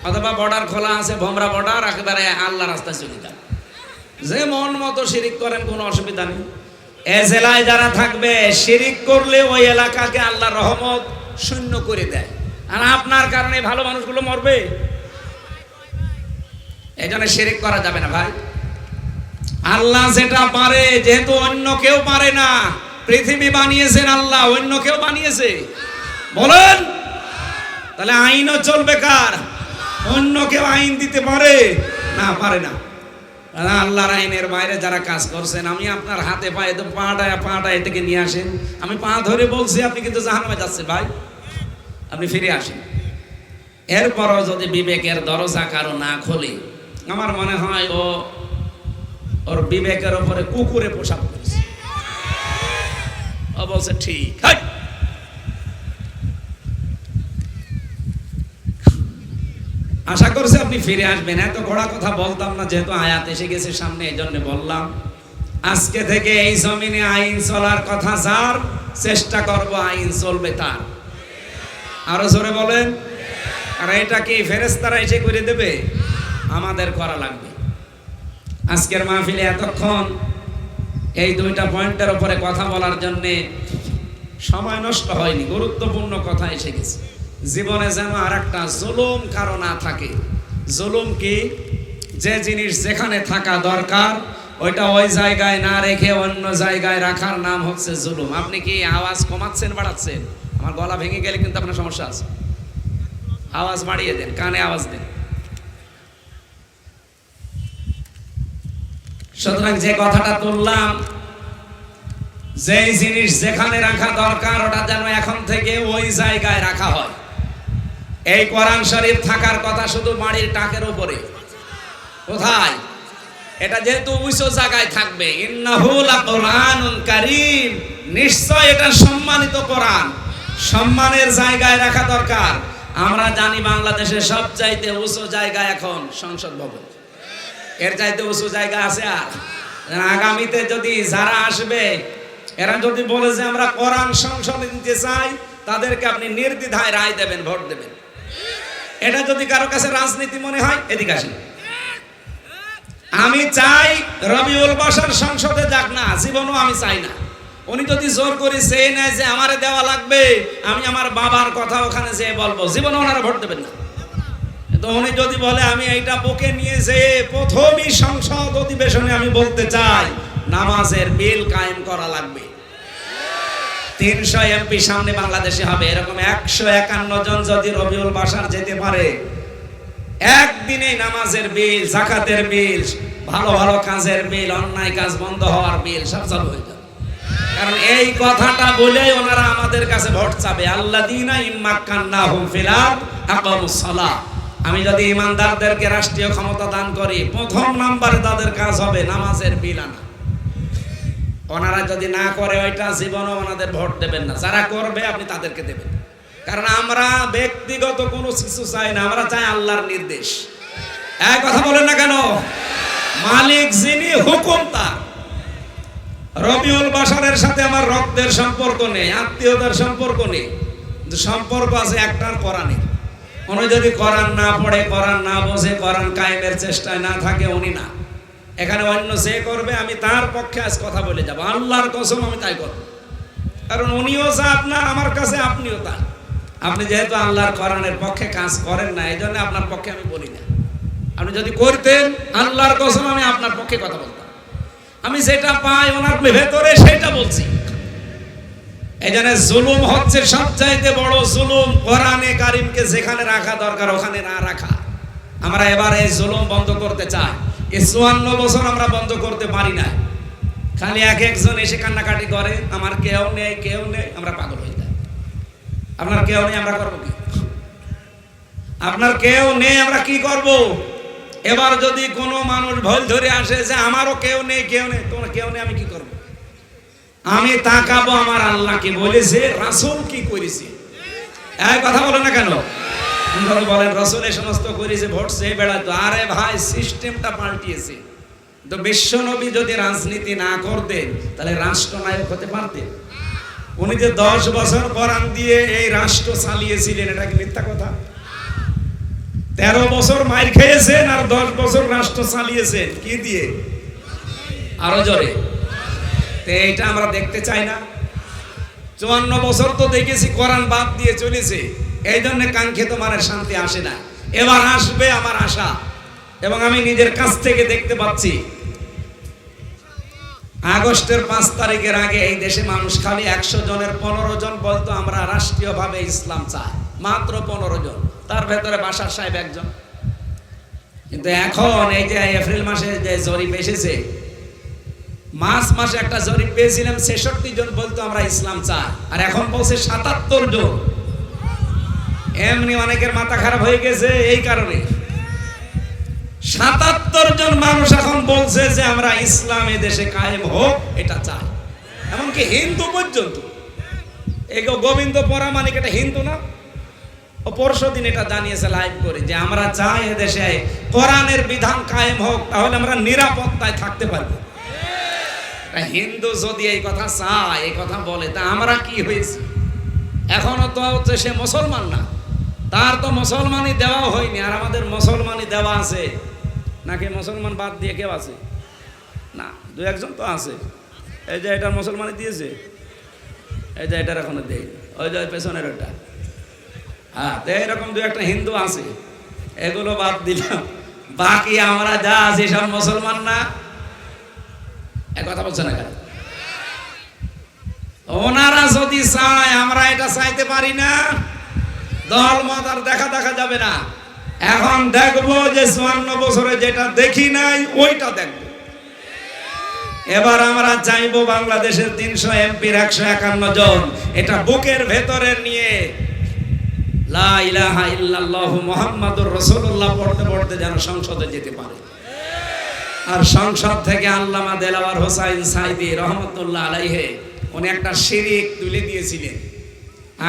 অথবা বর্ডার খোলা আছে, ভোমরা বর্ডার, একেবারে আল্লাহ রাস্তায় চলে যান। যে মন মতো শিরিক করেন, কোনো অসুবিধা নেই। এ জেলায় যারা থাকবে, শিরিক করলে ওই এলাকাকে আল্লাহ রহমত শূন্য করে দেয়, আর আপনার কারণে ভালো মানুষগুলো মরবে। এই জন্য শিরিক করা যাবে না ভাই। আল্লাহ যেটা পারে, যেহেতু অন্য কেউ পারে না, পৃথিবী বানিয়েছেন আল্লাহ, অন্য কেউ বানিয়েছে? বলেন। তাহলে আইনও চলবে কার? অন্য কেউ আইন দিতে পারে না? পারে না। আল্লাহর আইনের বাইরে যারা কাজ করছেন, আমি আপনার হাতে পায়ে তো পাটা এটাকে নিয়ে আসেন, আমি পা ধরে বলছি আপনি কিন্তু জাহান্নামে যাচ্ছেন ভাই, আপনি ফিরে আসেন। এরপরও যদি বিবেকের দরজা কারো না খোলে, আমার মনে হয় ওর বিবেকের উপরে কুকুরে পোশাক করেছে। ও বলছে ঠিক। আশা করছি আপনি ফিরে আসবেন। এত ঘোড়া কথা বলতাম না, যেহেতু আয়াত এসে গেছে সামনে, এই জন্য বললাম। আজকে থেকে এই জমিনে আইন চলার কথা যার, চেষ্টা করব আইন চলবে তার। আরো জোরে বলেন। আর এটা কি ফেরেশতারা এসে করে দেবে? আমাদের করা লাগবে। আজকের মাহফিলে এতক্ষণ এই 2টা পয়েন্টের উপরে কথা বলার জন্যে সময় নষ্ট হয়নি, গুরুত্বপূর্ণ কথা এসে গেছে। জীবনে যেন আর একটা জুলুম কারো না থাকে। জুলুম কি? যে জিনিস যেখানে থাকা দরকার ওইটা ওই জায়গায় না রেখে অন্য জায়গায় রাখার নাম হচ্ছে জুলুম। আপনি কি আওয়াজ কমাচ্ছেন, বাড়াচ্ছেন? আমার গলা ভেঙে গেলে কিন্তু আপনার সমস্যা আছে। আওয়াজ বাড়িয়ে দেন, কানে আওয়াজ দেন। সুতরাং যে কথাটা তুললাম, যেই জিনিস যেখানে রাখা দরকার ওটা যেন এখন থেকে ওই জায়গায় রাখা হয়। এই কোরআন শরীফ থাকার কথা শুধু বাড়ির টাকের উপরে। কোথায়? এটা যেহেতু উঁচু জায়গায় থাকবে, ইন্নাহু লাকুরআনুন কারীম, নিশ্চয় এটা সম্মানিত কোরআন, সম্মানের জায়গায় রাখা দরকার। আমরা জানি বাংলাদেশের সবচাইতে উঁচু জায়গা এখন সংসদ ভবন। এর চাইতে উঁচু জায়গা আছে? আর আগামীতে যদি যারা আসবে এরা যদি বলে যে আমরা কোরআন সংসদে দিতে চাই, তাদেরকে আপনি নির্দ্বিধায় রায় দেবেন, ভোট দেবেন। এটা যদি কারো কাছে রাজনীতি মনে হয়, এদিকে আসেন। আমি চাই রবিউল বাশার সংসদে যাক না, জীবনও আমি চাই না। উনি যদি জোর করে চেয়ে নেয় যে আমারে দেওয়া লাগবে, আমি আমার বাবার কথা ওখানে যেয়ে বলবো, জীবনে ওনারা ভোট দেবেন না। তো উনি যদি বলে আমি এইটা বুকে নিয়ে যে প্রথমই সংসদ অধিবেশনে আমি বলতে চাই নামাজের বিল কায়েম করা লাগবে, 300 এমপি সামনে বাংলাদেশে হবে, এরকম 151 জন যদি রবিউল বাশার যেতে পারে, একদিনে নামাজের বিল, যাকাতের বিল, ভালো ভালো কাজের বিল, অন্যায় কাজ বন্ধ হওয়ার বিল সব চালু হয়ে যাবে। কারণ এই কথাটা বলেই ওনারা আমাদের কাছে ভোট চাবে, আল্লাযীনা ইম্মাক্কান্নাহুম ফিল আরদ আকামুস সালাহ। আমি যদি ইমানদারদেরকে রাষ্ট্রীয় ক্ষমতা দান করি, প্রথম নম্বরে তাদের কাজ হবে নামাজের বিল আনা। ওনারা যদি না করে ওইটা, জীবনও ওনাদের ভোট দেবেন না। যারা করবে আপনি তাদেরকে দেবেন, কারণ আমরা ব্যক্তিগত কোনো কিছু চাই না, আমরা চাই আল্লাহর নির্দেশ। এক কথা বলেন না কেন? মালিক যিনি, হুকুম তার। রবিউল বাশারের সাথে আমার রক্তের সম্পর্ক নেই, আত্মীয়তার সম্পর্ক নেই, কিন্তু সম্পর্ক আছে একটার কোরআনে। উনি যদি কোরআন না পড়ে, কোরআন না বোঝে, কোরআন কায়েমের চেষ্টায় না থাকে, উনি না। এখানে অন্য যে করবে আমি তার পক্ষে আজ কথা বলে যাব, আল্লাহর কসম আমি তাই করব। কারণ উনিও যা আপনার, আমার কাছে আপনিও তা। আপনি যেহেতু আল্লাহর কোরআনের পক্ষে কাজ করেন না, এই জন্য আপনার পক্ষে আমি বলি না। আপনি যদি করতেন, আল্লাহর কসম আমি আপনার পক্ষে কথা বলতাম। আমি যেটা পাই ওনার ভেতরে সেটা বলছি। এই জন্য জুলুম হচ্ছে সবচাইতে বড় জুলুম, কোরআনে কারিমকে যেখানে রাখা দরকার ওখানে না রাখা। আমরা এবার এই জুলুম বন্ধ করতে চাই। 54 বছর আমরা বন্ধ করতে পারি না। খালি এক একজন এসে কান্নাকাটি করে, আমার কেউ নেই, কেউ নেই, আমরা পাগল হয়ে যাই। আপনার কেউ নেই, আমরা করবো কি? আপনার কেউ নেই, আমরা কি করব? এবার যদি কোনো মানুষ ভুল ধরে আসে যে আমারও কেউ নেই, কেউ নেই, তোমার কেউ নেই, আমি কি করব? আমি তাকাবো আমার আল্লাহ কি বলেছে, রাসূল কি করেছে। এই কথা বলেন না কেন? বলেন রাসূল এই সমস্ত করেছে, ভোট চেয়ে বেড়াতো। আরে ভাই, সিস্টেমটা পাল্টিয়েছে। তো বিশ্ব নবী যদি রাজনীতি না করতেন, তাহলে রাষ্ট্রনায়ক হতে পারতেন? উনি যে 10 বছর কোরআন দিয়ে এই রাষ্ট্র চালিয়েছিলেন, এটা কি মিথ্যা কথা? 13 বছর মাইর খেয়েছেন আর 10 বছর রাষ্ট্র চালিয়েছেন কি দিয়ে? আরো জোরে। তো এইটা আমরা দেখতে চাই না। 54 বছর তো দেখেছি কোরআন বাদ দিয়ে চলেছে, এই জন্য কাঙ্ক্ষিত মানের শান্তি আসে না। এবার আসবে আমার আশা, এবং আমি নিজের কাছ থেকে দেখতে পাচ্ছি। আগস্টের 5 তারিখের আগে এই দেশে মানুষ খালি 100 জনের 15 জন বলতো আমরা রাষ্ট্রীয়ভাবে ইসলাম চাই, মাত্র 15 জন, তার ভেতরে বাশার সাহেব একজন। কিন্তু এখন এই যে এপ্রিল মাসে যে জরিপ এসেছে, মার্চ মাসে একটা জরিপ পেয়েছিলাম, 66 জন বলতো আমরা ইসলাম চাই, আর এখন বলছে 77 জন। এমনি অনেকের মাথা খারাপ হয়ে গেছে এই কারণে। 77 জন মানুষ এখন বলছে যে আমরা ইসলাম এ দেশে কায়েম হোক, এটা চাই। এমনকি হিন্দু পর্যন্ত। এগো গোবিন্দ পরামানিক এটা হিন্দু না? ও পরশুদিন এটা জানিয়েছে লাইভ করে যে আমরা চাই এ দেশে কোরআনের বিধান কায়েম হোক, তাহলে আমরা নিরাপত্তায় থাকতে পারবো। হিন্দু যদি এই কথা চায়, এই কথা বলে, তা আমরা কি হয়েছি? এখনো তো হচ্ছে সে মুসলমান না, তার তো মুসলমানই দেওয়া হয়নি, আর আমাদের মুসলমানই দেওয়া আছে নাকি? মুসলমান বাদ দিয়ে কেউ আছে না? 2-1 তো আছে। এই যে এটার মুসলমানই দিয়েছে, এই যে এটার এখনো দেয়, ওই যে পেছনের ওটা। হ্যাঁ, এরকম 2-1টা হিন্দু আছে, এগুলো বাদ দিলাম। বাকি আমরা যা আছি সব মুসলমান না। কথা বলছে না কেন? ওনারা যদি চায়, আমরা এটা চাইতে পারি না। দল মত আর দেখা যাবে না। এখন দেখবো যে 54 বছরে যেটা দেখি নাই ওইটা দেখবো। এবার আমরা চাইবো বাংলাদেশের 300 এমপির 151 জন এটা বুকের ভেতরে নিয়ে লা ইলাহা ইল্লাল্লাহু মুহাম্মাদুর রাসূলুল্লাহ পড়তে পড়তে যেন সংসদে যেতে পারে। আর সংসদ থেকে আল্লামা দেলাওয়ার হোসাইন সাইদি রহমতুল্লাহ আলাইহি উনি একটা শিরিক তুলে দিয়েছিলেন।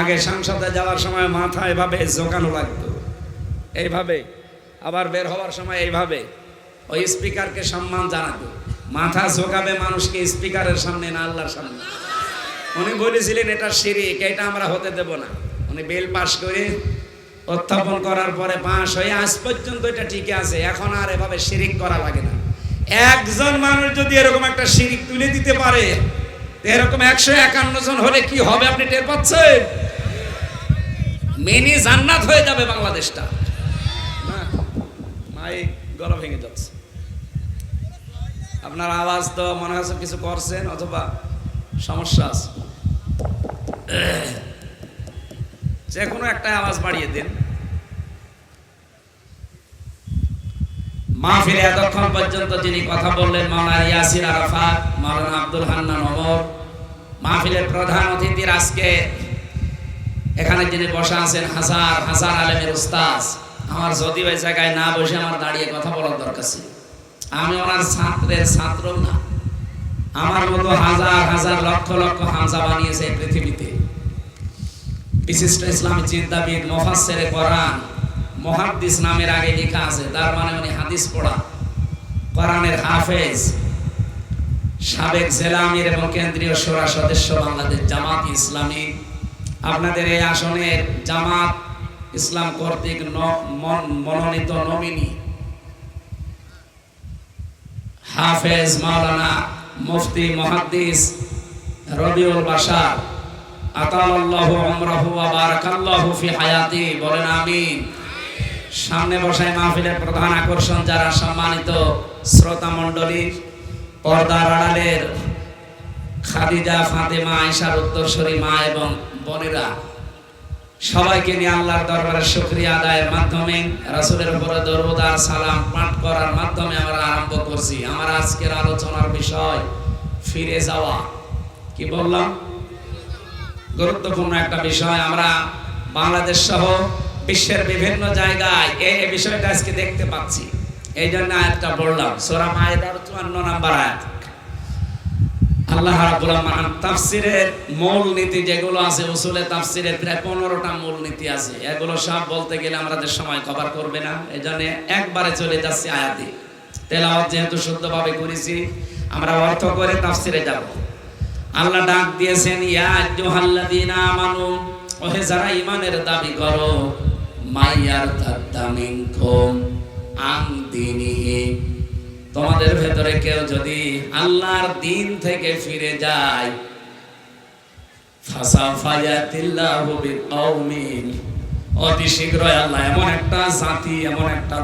আগে সংসদে যাওয়ার সময় মাথা এভাবে ঝোঁকানো লাগতো, এইভাবে, আবার বের হওয়ার সময় এইভাবে। ওই স্পিকারকে সম্মান জানাতো, মাথা ঝোঁকাবে মানুষকে স্পিকারের সামনে না আল্লাহর সামনে। উনি বলেছিলেন এটা শিরিক, এটা আমরা হতে দেব না। উনি বিল পাস করে উত্থাপন করার পরে পাস হয়ে আজ পর্যন্ত এটা ঠিক আছে, এখন আর এভাবে শিরিক করা লাগে না। একজন মানুষ যদি এরকম একটা শিরিক তুলে দিতে পারে, এরকম 151 জন হলে কি হবে আপনি টের পাচ্ছেন? মিনি জান্নাত হয়ে যাবে বাংলাদেশটা। না মাই গলা ভেঙে যাচ্ছে। আপনার আওয়াজ তো মনে হচ্ছে কিছু করছেন অথবা সমস্যা আছে, যে কোনো একটা আওয়াজ বাড়িয়ে দিন। মাহফিলে এতক্ষণ পর্যন্ত যিনি কথা বললেন মাওলানা ইয়াসির আরাফাত, মাওলানা আব্দুল হান্নান ওমর, মাহফিলের প্রধান অতিথির আজকে এখানে যিনি বসা আছেন হাজার হাজার আলেমের উস্তাদ। আমার যদি ওই জায়গায় না বসে আমার দাঁড়িয়ে কথা বলার দরকার ছিল। আমি ওনার ছাত্রের ছাত্র না, আমার মতো হাজার হাজার লক্ষ লক্ষ হামজা বানিয়েছে এই পৃথিবীতে। বিশিষ্ট ইসলামী চিন্তাবিদ, মুফাসসিরে কোরআন, মুহাদ্দিস নামের আগে লেখা আছে, তার মানে উনি হাদিস পড়া, কোরআনের হাফেজ, সাবেক জেলা আমির এবং কেন্দ্রীয় শোরা সদস্য, বাংলাদেশ জামাত ইসলামী। আপনাদের এই আসনের জামাত ইসলাম কর্তৃক মনোনীত নমিনি হাফেজ মাওলানা মুফতি মুহাদ্দিস রবিউল বাশার আতালাল্লাহু উমরাহু ওয়া বারাকাল্লাহু ফি হায়াতি, বলেন আমিন। সামনে বসায় মাহফিলের প্রধান আকর্ষণ যারা, সম্মানিত শ্রোতা মণ্ডলী, পর্দার আড়ালের খাদিজা, ফাতেমা, আয়েশার উত্তরসূরি মা এবং বোনেরা, সবাইকে নিয়ে আল্লাহর দরবারে শুকরিয়া আদায়ের মাধ্যমে, রাসূলের উপরে দরুদ আর সালাম পাঠ করার মাধ্যমে আমরা আরম্ভ করছি। আমার আজকের আলোচনার বিষয় ফিরে যাওয়া। কি বললাম? গুরুত্বপূর্ণ একটা বিষয়। আমরা বাংলাদেশ সহ বিশ্বের বিভিন্ন জায়গায় এই বিষয়টা আজকে দেখতে পাচ্ছি, এই জন্য আয়াতটা বললাম। সূরা মায়েদার 54 নম্বর আয়াত। আল্লাহ রাব্বুল আলামিন তাফসীরের মূল নীতি যেগুলো আছে, উসুলে তাফসীরের প্রায় 15টা মূল নীতি আছে। এগুলো সব বলতে গেলে আমাদের সময় কভার করবে না, এজন্য একবারে চলে যাচ্ছি আয়াতে। তেলাওয়াত যেহেতু শুদ্ধভাবে করেছি, আমরা অর্থ করে তাফসীরে যাব। আল্লাহ ডাক দিয়েছেন, ইয়া আইয়ুহাল্লাযীনা আমানু, ওহে যারা ঈমানের দাবি করো, মাইয়ারতাদ্দা মিনকুম আন দীনিহি, তোমাদের ভেতরে কেউ যদি আল্লাহর দ্বীন থেকে ফিরে যায়, ফাসাউফা ইয়াতিল্লাহু বিকওমিন, অতি শীঘ্রই আল্লাহ এমন একটা জাতি, এমন একটা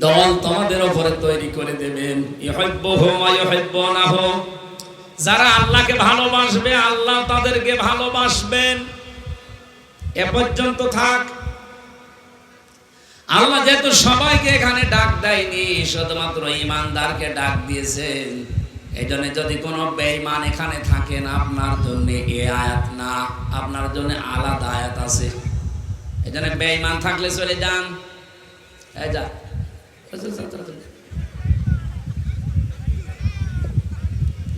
দল তোমাদের উপরে তৈরি করে দেবেন, ইউহিব্বুহুম ওয়া ইউহিব্বুনাহু, যারা আল্লাহকে ভালোবাসবে আল্লাহ তাদেরকে ভালোবাসবেন। এ পর্যন্ত থাক। আল্লাহ যেহেতু সবাইকে এখানে ডাক দেয়নি, শুধুমাত্র ঈমানদারকে ডাক দিয়েছেন, এই জন্য যদি কোনো বেঈমান এখানে থাকেন, আপনার জন্য এই আয়াত না, আপনার জন্য আলাদা আয়াত আছে। এই জন্য বেঈমান থাকলে চলে যান, এই যা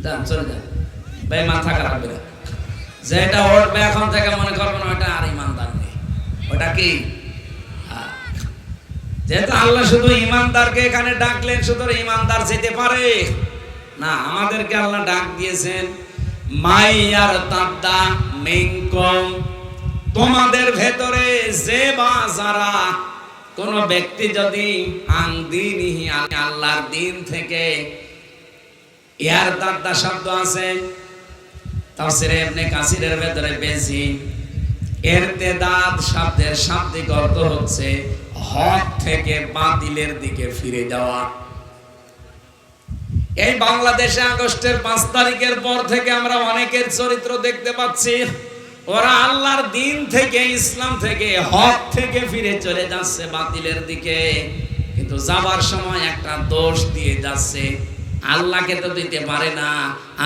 যান, চলে যান, বেঈমান থাকা লাগবে না। যেটা উঠবে এখন থেকে মনে করবেন ওটা আর ঈমানদার নেই, ওটা কি? যেহেতু আল্লাহ শুধু ঈমানদারকে এখানে ডাকলেন, শুধু ঈমানদার যেতে পারে না, আমাদেরকে আল্লাহ ডাক দিয়েছেন মাইয়ারতাদ্দা মিনকুম, তোমাদের ভেতরে যে বা যারা, কোন ব্যক্তি যদি আন দীনিহি, আল্লাহর দ্বীন থেকে, ইয়ারতাদ্দা শব্দ আছে তাফসীরে ইবনে কাসিরের ভেতরে বেশি। ইরতিদাদ শব্দের শাব্দিক অর্থ হচ্ছে হক থেকে বাতিলের দিকে ফিরে যাওয়া। এই বাংলাদেশে আগস্টের 5 তারিখের পর থেকে আমরা অনেকের চরিত্র দেখতে পাচ্ছি, ওরা আল্লাহর দ্বীন থেকে, ইসলাম থেকে, হক থেকে ফিরে চলে যাচ্ছে বাতিলের দিকে, কিন্তু যাবার সময় একটা দোষ দিয়ে যাচ্ছে। আল্লাহকে তো দিতে পারে না,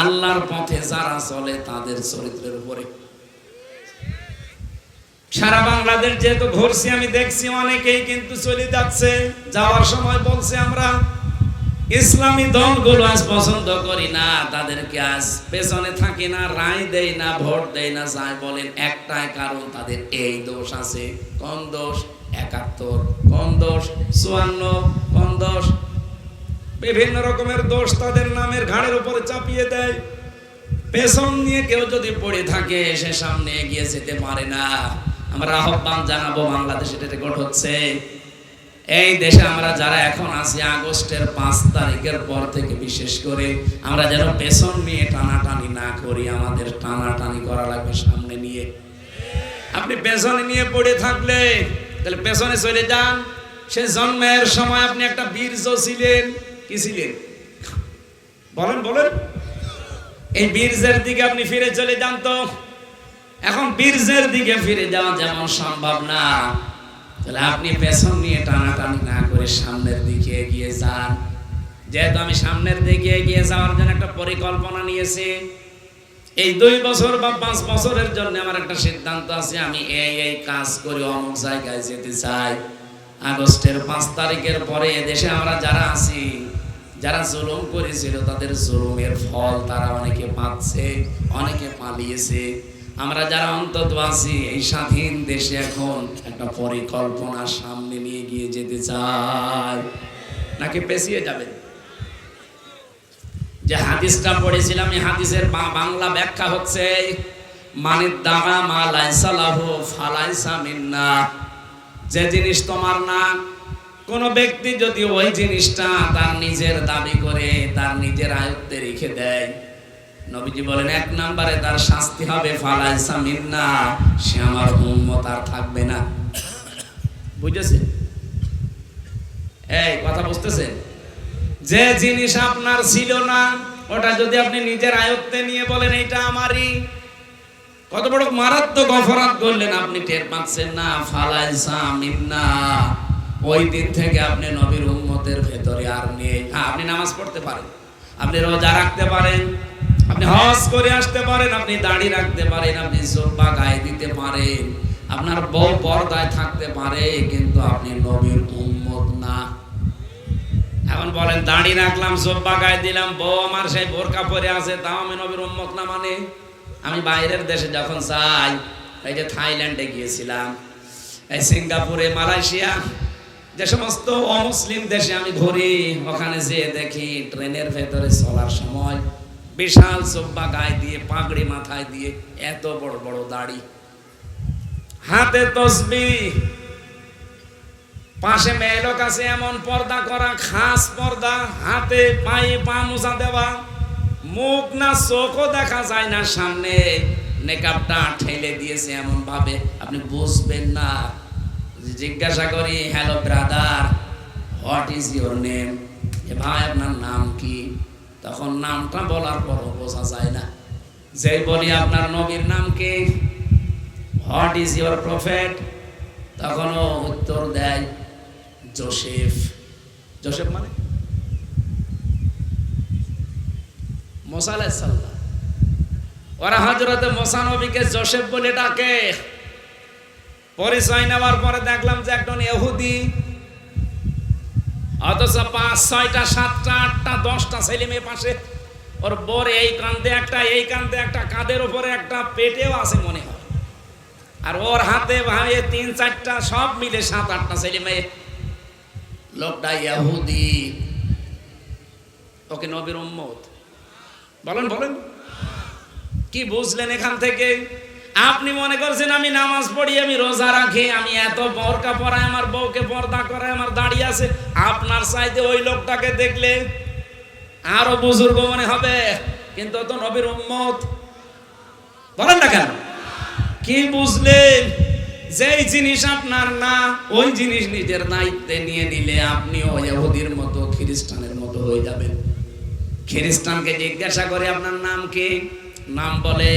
আল্লাহর পথে যারা চলে তাদের চরিত্রের উপরে। সারা বাংলাদেশ যেহেতু ঘুরছি, আমি দেখছি অনেকেই কিন্তু চলে যাচ্ছে। যাওয়ার সময় বলছে আমরা ইসলামী দলগুলো আজ পছন্দ করি না, তাদেরকে আজ পেছনে থাকি না, রায় দেই না, ভোট দেই না। যাই বলেন একটাই কারণ, তাদের এই দোষ আছে। কোন দোষ? 71, কোন দোষ? 54, কোন দোষ? বিভিন্ন রকমের দোষ তাদের নামের ঘাড়ের উপরে চাপিয়ে দেয়। পেছন নিয়ে কেউ যদি পড়ে থাকে, সে সামনে এগিয়ে যেতে পারে না। আমরা আহ্বান জানাবো, বাংলাদেশে এটা রেকর্ড হচ্ছে, এই দেশে আমরা যারা এখন আছি আগস্টের 5 তারিখের পর থেকে বিশেষ করে আমরা যেন পেছন নিয়ে টানাটানি না করি, আমাদের টানাটানি করা লাগবে সামনে নিয়ে। আপনি পেছনে নিয়ে পড়ে থাকলে তাহলে পেছনে চলে যান। সে জন্মের সময় আপনি একটা বীর্য ছিলেন, কি ছিলেন বলেন বলেন, এই বীর্যের দিকে আপনি ফিরে চলে যান। তো এখন বীর্যের দিকে ফিরে যাওয়া যেমন সম্ভব না, তাহলে আপনি পেছন নিয়ে টানাটানি না করে সামনের দিকে এগিয়ে যান। যেহেতু আমি সামনের দিকে এগিয়ে যাওয়ার জন্য একটা পরিকল্পনা নিয়েছি, এই 2 বছর বা 5 বছরের জন্য আমার একটা সিদ্ধান্ত আছে, আমি এই কাজ করে অমুক জায়গায় যেতে চাই। আগস্টের 5 তারিখের পরে এদেশে আমরা যারা আছি, যারা জুলুম করেছিল তাদের জুলুমের ফল তারা অনেকে পাচ্ছে, অনেকে পালিয়েছে। আমরা যারা অন্তত আছি এই স্বাধীন দেশে এখন একটা পরিকল্পনা সামনে নিয়ে গিয়ে যেতে চাই, নাকি পেছিয়ে যাবেন? যে হাদিসটা পড়েছিলাম, এই হাদিসের বাংলা ব্যাখ্যা হচ্ছে মানিদ দাগা মা লাইসা লাহু ফালাইসা মিন্না। যে জিনিস তোমার না, কোন ব্যক্তি যদি ওই জিনিসটা তার নিজের দাবি করে তার নিজের আয়ত্তে রেখে দেয়, নবীজি বলেন 1 নম্বরে তার শাস্তি হবে ফালাইসা মিন্না, সে আমার উম্মত আর থাকবে না। বুঝেছেন? এই কথা বুঝতেছেন? যে জিনিস আপনার ছিল না ওটা যদি আপনি নিজের আয়ত্তে নিয়ে বলেন এটা আমারই, কত বড় মারাত্মক অপরাধ করলেন আপনি টের পাচ্ছেন না। ফালাইসা মিন্না, ওই দিন থেকে আপনি নবীর উম্মতের ভেতরে আর নেই। আপনি নামাজ পড়তে পারেন, আপনি রোজা রাখতে পারেন, আপনি হজ করে আসতে পারেন, আপনি দাড়ি রাখতে পারেন, আপনি জুব্বা গায়ে দিতে পারেন, আপনার বউ পর্দায় থাকতে পারে, কিন্তু আপনি নবীর উম্মত না। এখন বলেন দাড়ি রাখলাম, জুব্বা গায়ে দিলাম, বউ আমার সেই বোরকা পরে আছে, তাও আমি নবীর উম্মত না? মানে আমি বাইরের দেশে যখন যাই, এই যে থাইল্যান্ডে গিয়েছিলাম, এই সিঙ্গাপুরে, মালয়েশিয়া, যে সমস্ত অমুসলিম দেশে আমি ঘুরি, ওখানে যেয়ে দেখি ট্রেনের ভেতরে চলার সময় বিশাল জুব্বা গায়ে দিয়ে, পাগড়ি মাথায় দিয়ে, এত বড় বড় দাড়ি, হাতে তসবিহ, পাশে মেয়ে লোক আছে এমন পর্দা করা, খাস পর্দা, হাতে পায়ে পা মোজা দেওয়া, মুখ না চোখও দেখা যায় না, সামনে নেকাবটা ঠেলে দিয়েছে এমন ভাবে আপনি বুঝবেন না। জিজ্ঞাসা করি, hello brother, what is your name? এ ভাই আপনার নাম কি? তখন নামটা বলার পরও বোঝা যায় না। যেই বলি আপনার নবীর নাম কি, হোয়াট ইজ ইউর প্রফেট, তখনও উত্তর দেয় জোসেফ। জোসেফ মানে মুসা আলাইহিস সালাম, ওরা হযরতে মুসা নবীকে জোসেফ বলে ডাকে। পরিচয় নেওয়ার পরে দেখলাম যে একজন ইহুদি, অথচ 5, 6টা, 7টা, 8টা, 10টা ছেলে মেয়ে পাশে, ওর বোর এই কান্দে একটা, এই কান্দে একটা, কাঁধের উপরে একটা, পেটেও আছে মনে হয়, আর ওর হাতে ভাই 3, 4টা, সব মিলে 7, 8টা ছেলে মেয়ে। লোকটা ইহুদি, ওকে নবীর উম্মত বলেন বলেন? কি বুঝলেন এখান থেকে? আপনি মনে করছেন আমি নামাজ পড়ি, আমি রোজা রাখি, আমি এত বোরকা পরাই, আমার বউকে পর্দা করাই, আমার দাঁড়িয়ে আছে, আপনার চাইতে ওই লোকটাকে দেখলে আরো বুজুর্গ মনে হবে, কিন্তু তো নবীর উম্মত। বলেন না কেন? কি বুঝলেন? যেই জিনিস আপনার না, ওই জিনিস নিজের দায়িত্বে নিয়ে নিলে আপনিও ইহুদির মতো, খ্রিস্টানের মতো হয়ে যাবেন। খ্রিস্টানকে জিজ্ঞাসা করে আপনার নাম কি, নাম বলে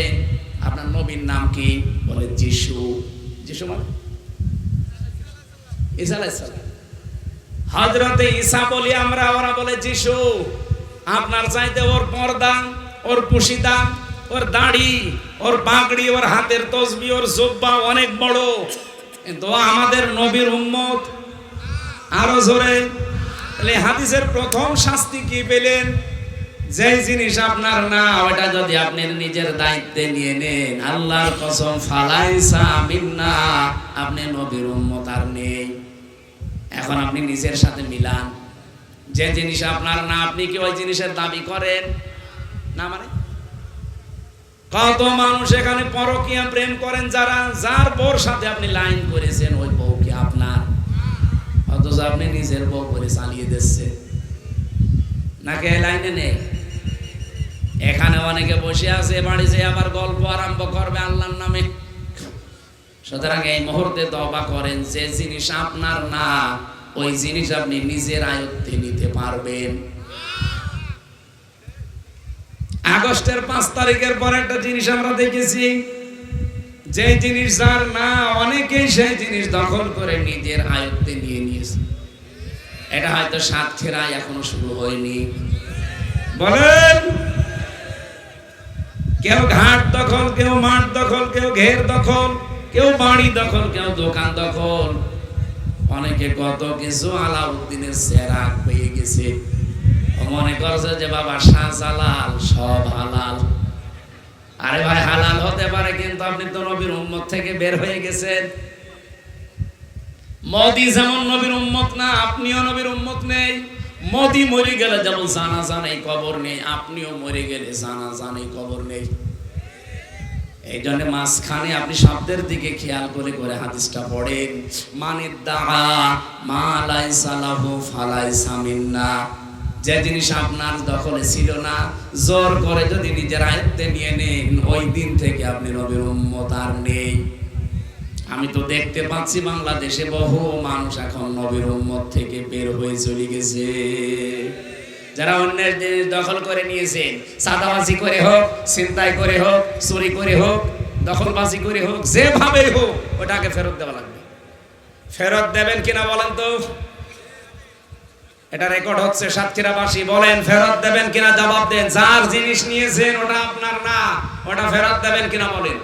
আপনার নবীর নাম কি, বলে যিশু। যিশু মানে ঈসা আলাইহিস সালাম, হযরতে ঈসা বলি আমরা, ওরা বলে যিশু। আপনার চাইতে ওর পর্দা, ওর পুশিদা, ওর দাড়ি, ওর পাগড়ি, ওর হাতের তসবিহ, ওর জুব্বা অনেক বড়, কিন্তু আমাদের নবীর উম্মত। আরো জোরে। তাহলে হাদিসের প্রথম শাস্তি কি পেলেন? যেই জিনিস আপনার না, ওটা যদি আপনি নিজের দায়িত্বে নিয়ে নেন, আল্লাহর কসম ফালাইসা মিন্না, আপনি নবীর উম্মত আর নেই। এখন আপনি নিজের সাথে মিলান, যে জিনিস আপনার না, আপনি কি ওই জিনিসের দাবি করেন না? মানে কত মানুষ এখানে পরকীয়া প্রেম করেন, যারা, যার বউর সাথে আপনি লাইন করেছেন, ওই বউ কি আপনার? অথচ আপনি নিজের বউ করে চালিয়ে দিচ্ছে নাকি এই লাইনে নেই? এখানে অনেকে বসে আছে, বাড়ি যেয়ে আবার গল্প আরম্ভ করবে আল্লাহর নামে। সুতরাং এই মুহূর্তে তওবা করেন, যে জিনিস আপনার না ওই জিনিস আপনি নিজের আয়ত্তে নিতে পারবেন। আগস্টের 5 তারিখের পর একটা জিনিস আমরা দেখেছি, যে জিনিস যার না অনেকেই সেই জিনিস দখল করে নিজের আয়ত্তে নিয়ে নিয়েছে। এটা হয়তো সাতক্ষীরায় এখনো শুরু হয়নি। বলেন, কেউ ঘাট দখল, কেউ মাঠ দখল, কেউ ঘের দখল, কেউ বাড়ি দখল, কেউ দোকান দখল, অনেকে কত কিছু আলাউদ্দিনের চেরাগ পেয়ে গেছে। মনে করছে যে বাবা শাহজালাল সব হালাল। আরে ভাই, হালাল হতে পারে, কিন্তু আপনি তো নবীর উম্মত থেকে বের হয়ে গেছেন। মোদি যেমন নবীর উম্মত না, আপনিও নবীর উম্মত নেই। মোদি মরে গেলে যেমন জানাজা নেই, কবর নেই, আপনিও মরে গেলে জানাজা নেই, কবর নেই। এই জন্য মাঝখানে আপনি শব্দের দিকে খেয়াল করে করে হাদিসটা পড়েন, মানিদ দাআ মা লাইসা লাহু ফালাইসা মিন্না। যে জিনিস আপনার দখলে ছিল না, জোর করে যদি নিজের আয়ত্তে নিয়ে নেন, ওই দিন থেকে আপনি নবীর উম্মত আর নেই। আমি তো দেখতে পাচ্ছি বাংলাদেশে বহু মানুষ এখন নবীর উম্মত থেকে বের হয়ে চলে গেছে। যারা অন্যের জিনিস দখল করে নিয়েছেন, সাদাবাজি করে হোক, ছিনতাই করে হোক, চুরি করে হোক, দখলবাজি করে হোক, যেভাবে হোক ওটাকে ফেরত দেওয়া লাগবে। ফেরত দেবেন কিনা বলেন তো? এটা রেকর্ড হচ্ছে, সাতক্ষীরাবাসী বলেন ফেরত দেবেন কিনা? জবাব দেন। যার জিনিস নিয়েছেন ওটা আপনার না, ওটা ফেরত দেবেন কিনা বলেন?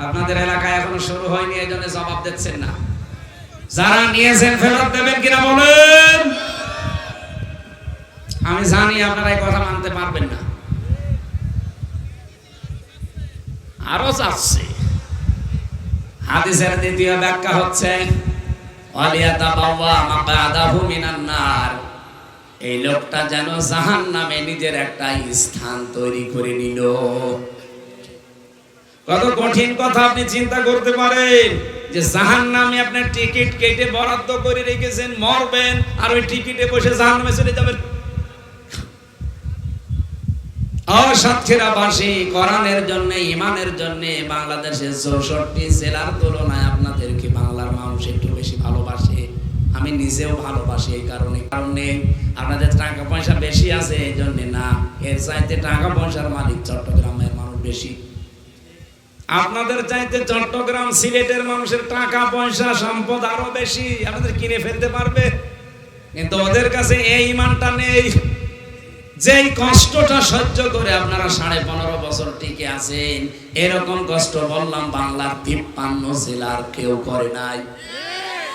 আপনাদের এলাকায় এখনো শুরু হয়নি, এই জন্য জবাব দিচ্ছেন না। যারা নিয়েছেন ফেরত দেবেন কিনা বলেন? আমি জানি আপনারা এই কথা মানতে পারবেন না। আরো যাচ্ছে, হাদিসের দ্বিতীয় ব্যাখ্যা হচ্ছে ওয়ালিয়াতাবাওয়া মাকআদাহু মিনান নার। এই লোকটা যেন জাহান্নামে নিজের একটা স্থান তৈরি করে নিল। কত কঠিন কথা আপনি চিন্তা করতে পারেন, যে জাহান্নামে আপনার টিকিট কেটে বরাদ্দ করে রেখেছেন, মরবেন আর ওই টিকিটে বসে জাহান্নামে চলে যাবেন। সাতক্ষীরাবাসী, কোরআনের জন্য, ইমানের জন্য বাংলাদেশের 64 জেলার তুলনায় আপনাদেরকে বাংলার মানুষ একটু বেশি ভালোবাসে। আমি নিজেও ভালোবাসি। এই কারণে আপনাদের টাকা পয়সা বেশি আছে এই জন্য না, এর চাইতে টাকা পয়সার মালিক চট্টগ্রামের মানুষ বেশি। আপনাদের চাইতে চট্টগ্রাম, সিলেটের মানুষের টাকা পয়সা সম্পদ আরো বেশি, আপনাদের কিনে ফেলতে পারবে। কিন্তু ওদের কাছে এই ইমানটা নেই। যেই কষ্টটা সহ্য করে আপনারা 15.5 বছর টিকে আছেন, এরকম কষ্ট বললাম বাংলার 53 জেলার কেউ করে নাই।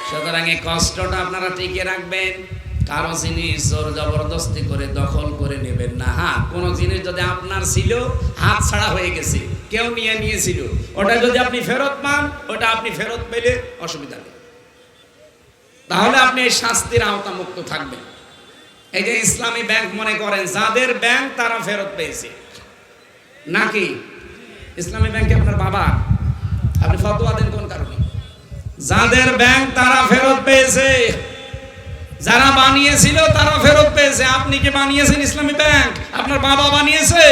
সুতরাং এই কষ্টটা আপনারা টিকে রাখবেন। কারো জিনিস জোর জবরদস্তি করে দখল করে নেবেন না। হ্যাঁ, কোন জিনিস যদি আপনার ছিল, হাত ছাড়া হয়ে গেছে, কেউ নিয়েছিল, ওটা যদি আপনি ফেরত পান, ওটা আপনি ফেরত পেলে অসুবিধা নেই, তাহলে আপনি এই শাস্তির আওতামুক্ত থাকবেন। এই যে ইসলামী ব্যাংক মনে করেন, যাদের ব্যাংক তারা ফেরত পেয়েছে নাকি? ইসলামী ব্যাংকে আপনার বাবা, আপনি ফতোয়া দেন কোন কারণে? যাদের ব্যাংক তারা ফেরত পেয়েছে, যারা বানিয়েছিল তারা ফেরত পেয়েছে। আপনি কি বানিয়েছেন ইসলামী ব্যাংক? আপনার বাবা বানিয়েছে?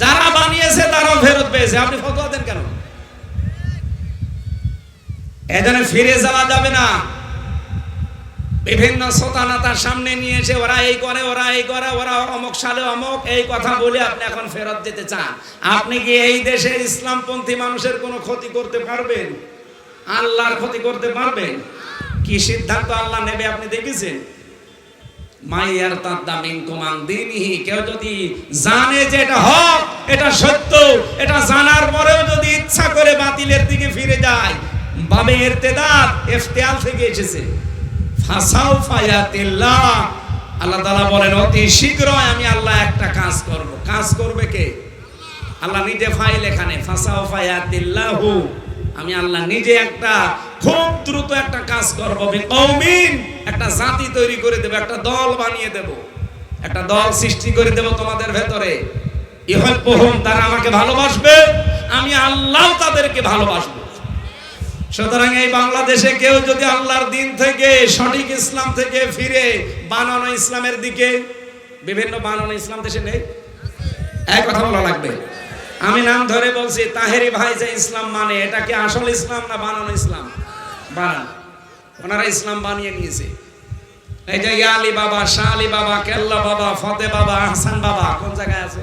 যারা বানিয়েছে তারাও ফেরত পেয়েছে, আপনি ফতোয়া দেন কেন? এখানে ফিরে যাওয়া যাবে না। বিভিন্ন সোতানাতার সামনে নিয়ে এসে ওরা এই করে, ওরা এই করে, ওরা অমুক সালে অমুক, এই কথা বলে আপনি এখন ফেরত যেতে চান। আপনি কি এই দেশের ইসলামপন্থী মানুষের কোনো ক্ষতি করতে পারবেন? আল্লাহর ক্ষতি করতে পারবেন? কি সিদ্ধান্ত আল্লাহ নেবে আপনি দেখেছেন? মাইয়ার তাদ্দা মিনকুম আন দীনিহি, কেউ যদি জানে যে এটা হক, এটা সত্য, এটা জানার পরেও যদি ইচ্ছা করে বাতিলের দিকে ফিরে যায়, বাবে ইরতিদাদ ইফতিয়াল থেকে এসেছে। ফাসাউফা ইয়াতিল্লাহ, আল্লাহ তাআলা বলেন অতি শীঘ্রই আমি আল্লাহ একটা কাজ করব। কাজ করবে কে? আল্লাহ নিজে ফাইল এখানে, ফাসাউফা ইয়াতিল্লাহু, আমি আল্লাহ নিজে একটা খুব দ্রুত একটা কাজ করব। বিকৌমিন, একটা জাতি তৈরি করে দেব, একটা দল বানিয়ে দেব, একটা দল সৃষ্টি করে দেব তোমাদের ভেতরে। ইহব্বুহুম, তারা আমাকে ভালোবাসবে, আমি আল্লাহ তাদেরকে ভালোবাসবো। সুতরাং এই বাংলাদেশে কেউ যদি আল্লাহর দিন থেকে সঠিক ইসলাম থেকে ফিরে বানানো ইসলামের দিকে, বিভিন্ন বানানো ইসলাম দেশে নেই, এক কথা বলা লাগবে। আমি নাম ধরে বলছি, তাহেরি ভাই যে ইসলাম মানে, এটা কি আসল ইসলাম না বানানো ইসলাম? বানানো। ওনারা ইসলাম বানিয়ে নিয়েছে। এই যে ইয়ালি বাবা, শাহ আলী বাবা, কেল্লা বাবা, ফতে বাবা, আহসান বাবা কোন জায়গায় আছে?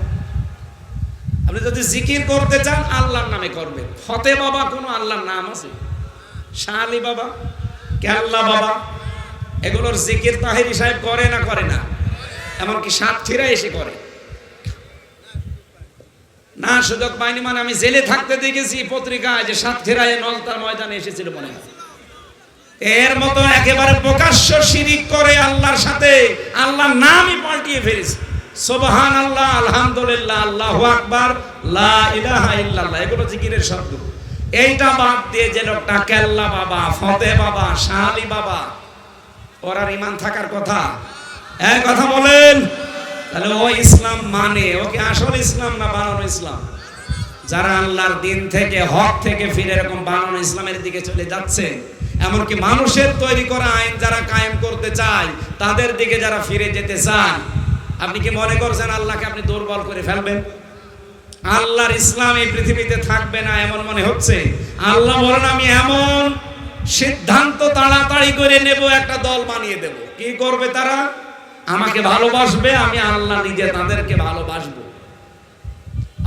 আপনি যদি জিকির করতে চান আল্লাহর নামে করবেন। ফতে বাবা কোনো আল্লাহর নাম আছে? শাহ আলী বাবা, কেল্লা বাবা, এগুলোর জিকির তাহেরি সাহেব করে না? করে না। এমনকি সাতক্ষীরা এসে করে না, সুযোগ পাইনি মানে আমি জেলে থাকতে দেখেছি পত্রিকায় যে সাতক্ষীরায় নলতার ময়দানে এসেছিল মনে হয়। এর মতো একেবারে প্রকাশ্য শিরিক করে আল্লাহর সাথে, আল্লাহর নামই পাল্টিয়ে ফেলেছে। সুবহানাল্লাহ, আলহামদুলিল্লাহ, আল্লাহু আকবার, লা ইলাহা ইল্লাল্লাহ, এগুলো জিকিরের শব্দ। এইটা বাদ দিয়ে যে লোকটা কেল্লা বাবা, ফতে বাবা, শাহ আলী বাবা, ওর ঈমান থাকার কথা? এক কথা বলেন, তাহলে ও ইসলাম মানে, ও কি আসল ইসলাম না বানানো ইসলাম? যারা আল্লাহর দিন থেকে, হক থেকে ফিরে এরকম বানানো ইসলামের দিকে চলে যাচ্ছে, এমনকি মানুষের তৈরি করা আইন যারা কায়েম করতে চায়, তাদের দিকে যারা ফিরে যেতে চান, আপনি কি মনে করছেন আল্লাহকে আপনি দুর্বল করে ফেলবেন? আল্লাহর ইসলাম এই পৃথিবীতে থাকবে না এমন মনে হচ্ছে? আল্লাহ বলেন আমি এমন সিদ্ধান্ত তাড়াতাড়ি করে নেব, একটা দল বানিয়ে দেব। কি করবে তারা? আমাকে ভালোবাসবে, আমি আল্লাহ নিজে তাদেরকে ভালোবাসবো।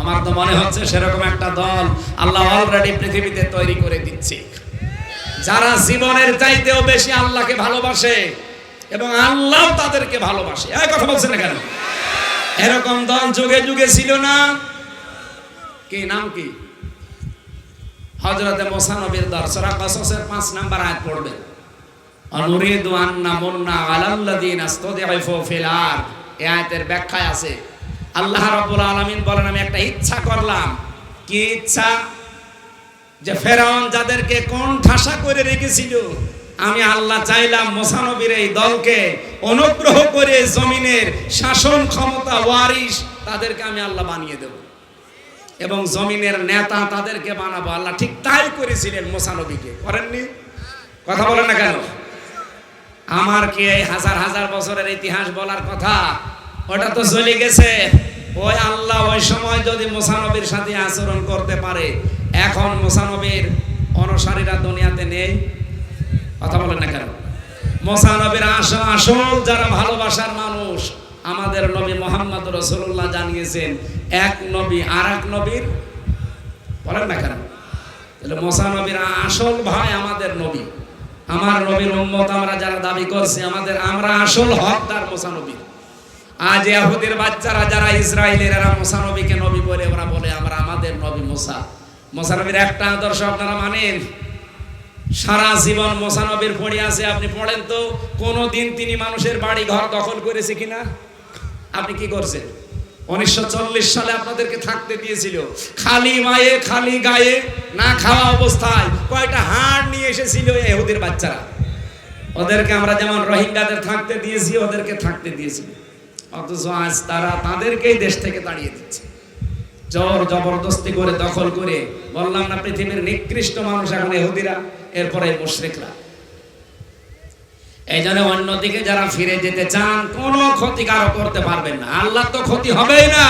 আমার তো মনে হচ্ছে সেরকম একটা দল আল্লাহ অলরেডি পৃথিবীতে তৈরি করে দিচ্ছে, যারা জীবনের চাইতেও বেশি আল্লাহকে ভালোবাসে এবং আল্লাহ তাদেরকে ভালোবাসে। এই কথা বলছেন না কেন? এরকম দল যুগে যুগে ছিল না? কি নাম কি? হযরতে মুসা নবীর দল, সূরা কসসের 5 নাম্বার আয়াত পড়বেন। অনুরিদু আন নামুন্না আলাল্লাযিনা ইসতাদঈফু ফিল আরদ। এই আয়াতের ব্যাখ্যায় আছে আল্লাহ রাব্বুল আলামিন বলেন আমি একটা ইচ্ছা করলাম। কি ইচ্ছা? যে ফেরাউন যাদেরকে কোন ঠাসা করে রেখেছিল, আমি আল্লাহ চাইলাম মুসা নবীর এই দলকে অনুগ্রহ করে জমিনের শাসন ক্ষমতা ওয়ারিশ তাদেরকে আমি আল্লাহ বানিয়ে দেব এবং জমিনের নেতা তাদেরকে বানাবো। আল্লাহ ঠিক তাই করেছিলেন মুসা নবীকে, করেননি? কথা বলেন না কেন? আমার কি এই হাজার হাজার বছরের ইতিহাস বলার কথা? ওটা তো চলে গেছে। ওই আল্লাহ ওই সময় যদি মুসা নবীর সাথে আচরণ করতে পারে, এখন মুসা নবীর অনুসারীরা দুনিয়াতে নেই। কথা বলেন না কেন? মুসা নবীর আসল যারা ভালোবাসার মানুষ, আমাদের নবী মুহাম্মদ রাসূলুল্লাহ জানিয়েছেন এক নবী আর এক নবীর, বলেন না কেন? তাহলে মুসা নবীর আসল ভাই আমাদের নবী, আমার নবীর উম্মত আমরা যারা দাবি করছি, আমরা আসল হকদার মুসা নবী। আজ ইহুদির বাচ্চারা যারা ইসরায়েলের, এরা মুসা নবীকে নবী বলে, ওরা বলে আমরা আমাদের নবী মুসা। মুসা নবীর একটা আদর্শ আপনারা মানেন? সারা জীবন মুসা নবীর পড়ে আছে। আপনি পড়েন তো কোনদিন তিনি মানুষের বাড়ি ঘর দখল করেছে কিনা? আপনি কি করছেন? 1940 সালে আপনাদেরকে থাকতে দিয়েছিল খালি মায়ে খালি গায়ে, না খাওয়া অবস্থায়। কয়টা হাড় নিয়ে এসেছিল ইহুদির বাচ্চারা। ওদেরকে আমরা যেমন রোহিঙ্গাদের থাকতে দিয়েছি, ওদেরকে থাকতে দিয়েছিল। অথচ আজ তারা তাদেরকেই দেশ থেকে তাড়িয়ে দিচ্ছে, জোর জবরদস্তি করে দখল করে। বললাম না পৃথিবীর নিকৃষ্ট মানুষ এখন ইহুদিরা, এরপরে মুশরিকরা। এই জন্য অন্যদিকে যারা ফিরে যেতে চান কোনো ক্ষতি কারো করতে পারবেন না। আল্লাহ তো ক্ষতি হবেই না।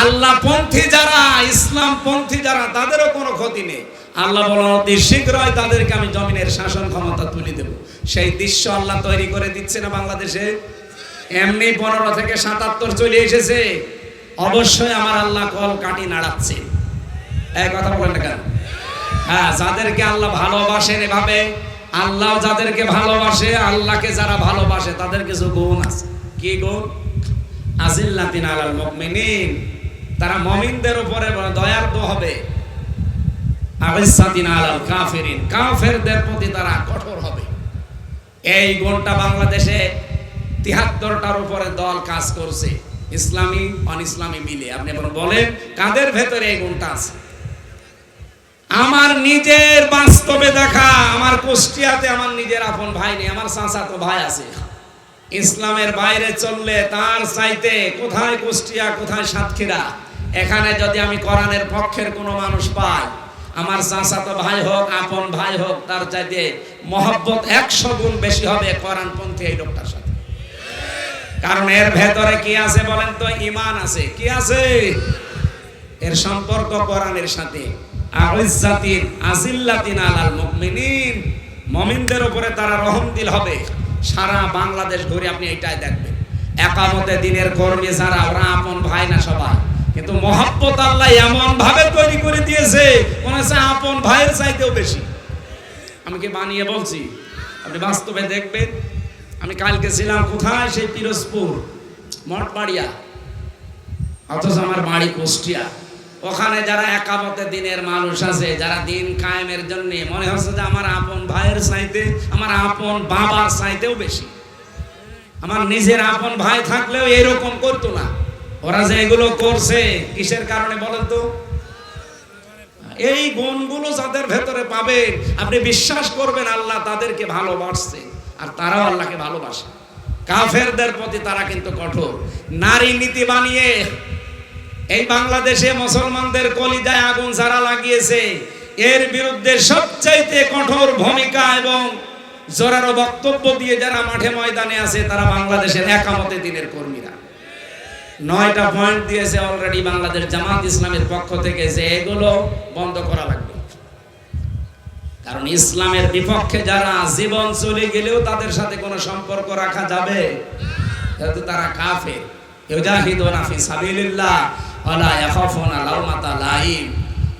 আল্লাহ পন্থী যারা, ইসলাম পন্থী যারা, তাদেরও কোনো ক্ষতি নেই। আল্লাহ বলেন অতি শীঘ্রই তাদেরকে আমি জমিনের শাসন ক্ষমতা তুলে দেব। সেই দৃশ্য আল্লাহ তৈরি করে দিচ্ছে না বাংলাদেশে? এমনি 15 থেকে 77 চলে এসেছে। অবশ্যই আমার আল্লাহ কল কাটি নাড়াচ্ছে। এই কথা বলেন না কেন? হ্যাঁ, যাদেরকে আল্লাহ ভালোবাসেন এভাবে, আল্লাহ যাদেরকে ভালোবাসে, আল্লাহকে যারা ভালোবাসে তাদের কিছু গুণ আছে। কি গুণ? আজিল্লাতিন আলাল মুমিনিন, তারা মুমিনদের উপরে দয়ার্দ হবে। আইসাতিন আলাল কাফিরিন, কাফেরদের প্রতি তারা কঠোর হবে। এই গুণটা বাংলাদেশে 73টার উপরে দল কাজ করছে, ইসলামী অন ইসলামী মিলে। আপনি বলেন কাদের ভেতরে এই গুণটা আছে? আমার নিজের বাস্তবে দেখা, আমার কুষ্টিয়াতে আমার নিজের আপন ভাই নেই, আমার চাচাতো ভাই আছে। ইসলামের বাইরে চললে তার চাইতে কোথায় কুষ্টিয়া, কোথায় সাতক্ষীরা, এখানে যদি আমি কোরআনের পক্ষের কোনো মানুষ পাই, আমার চাচাতো ভাই হোক, আপন ভাই হোক, তার চাইতে মহব্বত 100 গুণ বেশি হবে কোরআনপন্থী এই লোকটার সাথে। কারণ এর ভেতরে কি আছে বলেন তো? ঈমান আছে। কি আছে? এর সম্পর্ক কোরআনের সাথে। আইজ্জাতিন আজিল্লাতিন আলাল মুমিনিন, মুমিনদের উপরে তারা রহমদিল হবে। সারা বাংলাদেশ ঘুরে আপনি এটাই দেখবেন, একামতে দিনের কর্মী যারা, ওরা আপন ভাই না সবাই, কিন্তু মহব্বত আল্লাহ এমন ভাবে তৈরি করে দিয়েছে, মনে হচ্ছে আপন ভাইয়ের চাইতেও বেশি। আমি কি বানিয়ে বলছি? আপনি বাস্তবে দেখবেন। আমি কালকে ছিলাম কোথায়? সেই পিরোজপুর মঠবাড়িয়া, অথচ আমার বাড়ি কুষ্টিয়া। ওখানে যারা একামতে দিনের মানুষ আছে, যারা দিন কায়েমের জন্য, মনে হচ্ছে যে আমার আপন ভাইয়ের চাইতে, আমার আপন বাবার চাইতেও বেশি। আমার নিজের আপন ভাই থাকলেও এরকম করতো না। ওরা যে এগুলো করছে কিসের কারণে বলেন তো? এই গুণগুলো যাদের ভেতরে পাবেন, আপনি বিশ্বাস করবেন আল্লাহ তাদেরকে ভালোবাসছে, আর তারাও আল্লাহকে ভালোবাসে। কাফেরদের প্রতি তারা কিন্তু কঠোর। নারী নীতি বানিয়ে এই বাংলাদেশে মুসলমানদের কলিজায় আগুন যারা লাগিয়েছে, এর বিরুদ্ধে সবচাইতে কঠোর ভূমিকা এবং জোরালো বক্তব্য দিয়ে যারা মাঠে ময়দানে আছে, তারা বাংলাদেশের একামতে দিনের কর্মীরা। 9টা পয়েন্ট দিয়েছে অলরেডি বাংলাদেশ জামাত ইসলামের পক্ষ থেকে, যে এগুলো বন্ধ করা লাগবে। কারণ ইসলামের বিপক্ষে যারা, জীবন চলে গেলেও তাদের সাথে কোনো সম্পর্ক রাখা যাবে, যেহেতু তারা কাফের। ইউজাহিদুনা ফি সাবিলিল্লাহ ওয়ালা ইয়াখাফুনা লাওমাতা লাইম,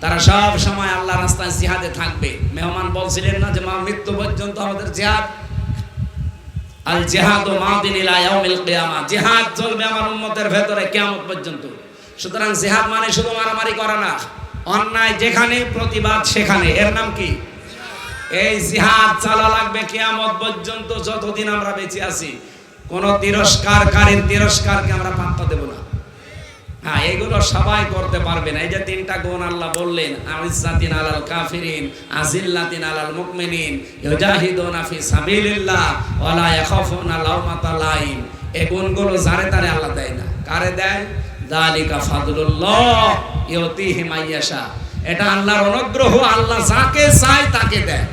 তারা সব সময় আল্লাহর রাস্তায় জিহাদে থাকবে। মেহমান বলছিলেন না যে মা মৃত্যু পর্যন্ত আমাদের জিহাদ, আল জিহাদু মাদিন ইলা ইয়াউমিল কিয়ামা, জিহাদ চলবে আমার উম্মতের ভেতরে কিয়ামত পর্যন্ত। সুতরাং জিহাদ মানে শুধু মারামারি করা না, অন্যায় যেখানে প্রতিবাদ সেখানে, এর নাম কি? এই জিহাদ চালা লাগবে কিয়ামত পর্যন্ত, যতদিন আমরা বেঁচে আছি। কোন তিরস্কারকারীর তিরস্কারকে আমরা পাত্তা দেব না। হ্যাঁ, এগুলো সবাই করতে পারবে না। এই যে 3টা গুণ আল্লাহ বললেন, আইজ্জাতিন আলাল কাফিরিন আজিল্লাতিন আলাল মুমিনিন ইউজাহিদুনা ফি সাবিলিল্লাহ ওয়ালা ইয়াখাফুনা লাওমাতা লাইম, এই গুণগুলো যারে তারে আল্লাহ দেয় না। কারে দেয়? যালিকা ফাদলুল্লাহ ইউতিহি মাইয়াশা, এটা আল্লাহর অনুগ্রহ, আল্লাহ যাকে চায় তাকে দেয়।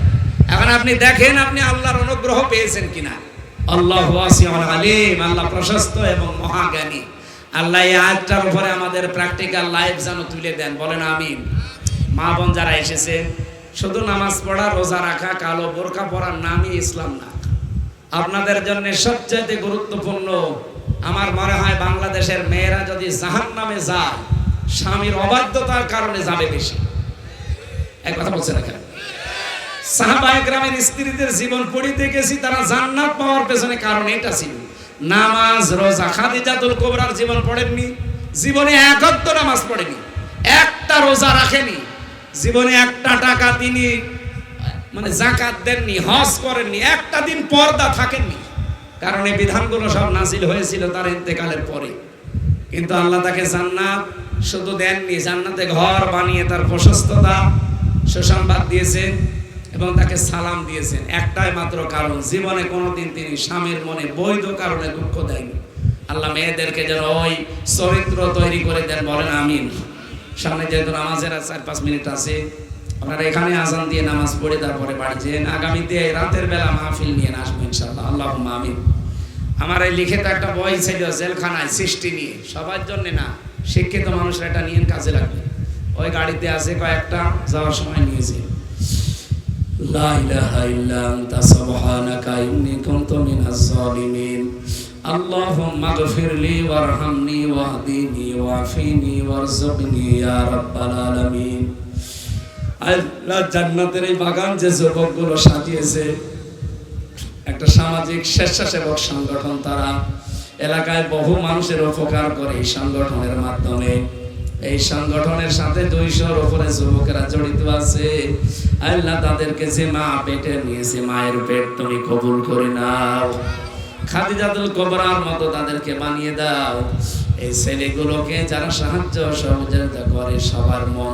এখন আপনি দেখেন আপনি আল্লাহর অনুগ্রহ পেয়েছেন কিনা। আল্লাহু ওয়াসিউল আলিম, আল্লাহ প্রশস্ত এবং মহাজ্ঞানী। আল্লাহ এই আয়াতটার উপরে আমাদের প্র্যাকটিক্যাল লাইফ যেন তুলে দেন, বলেন আমিন। মা বোন যারা এসেছেন, শুধু নামাজ পড়া, রোজা রাখা, কালো বোরকা পরার নামই ইসলাম না। আপনাদের জন্য সবচেয়ে গুরুত্বপূর্ণ, আমার মনে হয় বাংলাদেশের মেয়েরা যদি জাহান্নামে যায়, স্বামীর অবাধ্যতার কারণে যাবে বেশি। এক কথা বলছেন এখানে। সাহাবায়ে কেরামের স্ত্রীদের জীবন পড়িতে গেছি, তারা জান্নাত পাওয়ার পেছনে কারণ এটা ছিল নামাজ রোজা। খাদিজাতুল কুবরার জীবন পড়েননি, জীবনে এক ওয়াক্ত নামাজ পড়েনি, একটা রোজা রাখেনি, জীবনে একটা টাকা তিনি মানে যাকাত দেননি, হজ করেননি, একটা দিন পর্দা থাকেননি। কারণ এই বিধানগুলো সব নাযিল হয়েছিল তার ইন্তেকালের পরে। কিন্তু আল্লাহ তাকে জান্নাত শুধু দেননি, জান্নাতে ঘর বানিয়ে তার প্রশস্ততা সুসংবাদ দিয়েছেন এবং তাকে সালাম দিয়েছেন। একটাই মাত্র কারণ, জীবনে কোনোদিন তিনি স্বামীর মনে বৈধ কারণে দুঃখ দেয়নি। আল্লাহ মেয়েদেরকে যেন ওই চরিত্র তৈরি করে দেন, বলেন আমিন। সামনে যেহেতু নামাজের 4-5 মিনিট আছে, আপনারা এখানে আজান দিয়ে নামাজ পড়ে তারপরে বাড়ি যেন আগামীতে রাতের বেলা মাহফিল নিয়ে আসবো ইনশাআল্লাহ। আল্লাহুম্মা আমিন। আমার এই লিখিত একটা বই ছিল জেলখানায় সৃষ্টি নিয়ে, সবার জন্য না, শিক্ষিত মানুষরা এটা নিয়ে কাজে লাগবে। ওই গাড়িতে আছে কয়েকটা, যাওয়ার সময় নিয়েছি। লা ইলাহা ইল্লা আনতা সুবহানাকা ইন্নী কুনতু মিনাজ জালিমিন। আল্লাহুম্মা গফিরলি ওয়ারহামনি ওয়াহদিনি ওয়াফিনি ওয়ারযুকনি ইয়া রাব্বাল আলামিন। আল্লাহ জান্নাতের এই বাগান যে যুবকগুলো সাজিয়েছে, একটা সামাজিক স্বেচ্ছাসেবক সংগঠন, তারা এলাকায় বহু মানুষের উপকার করে এই সংগঠনের মাধ্যমে। এই সংগঠনের সাথে 200-র উপরে যুবকেরা জড়িত আছে। আল্লাহ তাদেরকে যে মা পেটে নিয়েছে, মায়ের পেট তুমি কবুল করে নাও, খাদিজাতুল কুবরার মতো তাদেরকে বানিয়ে দাও। এই ছেলেগুলোকে যারা সাহায্য সহযোগিতা করে, সবার মন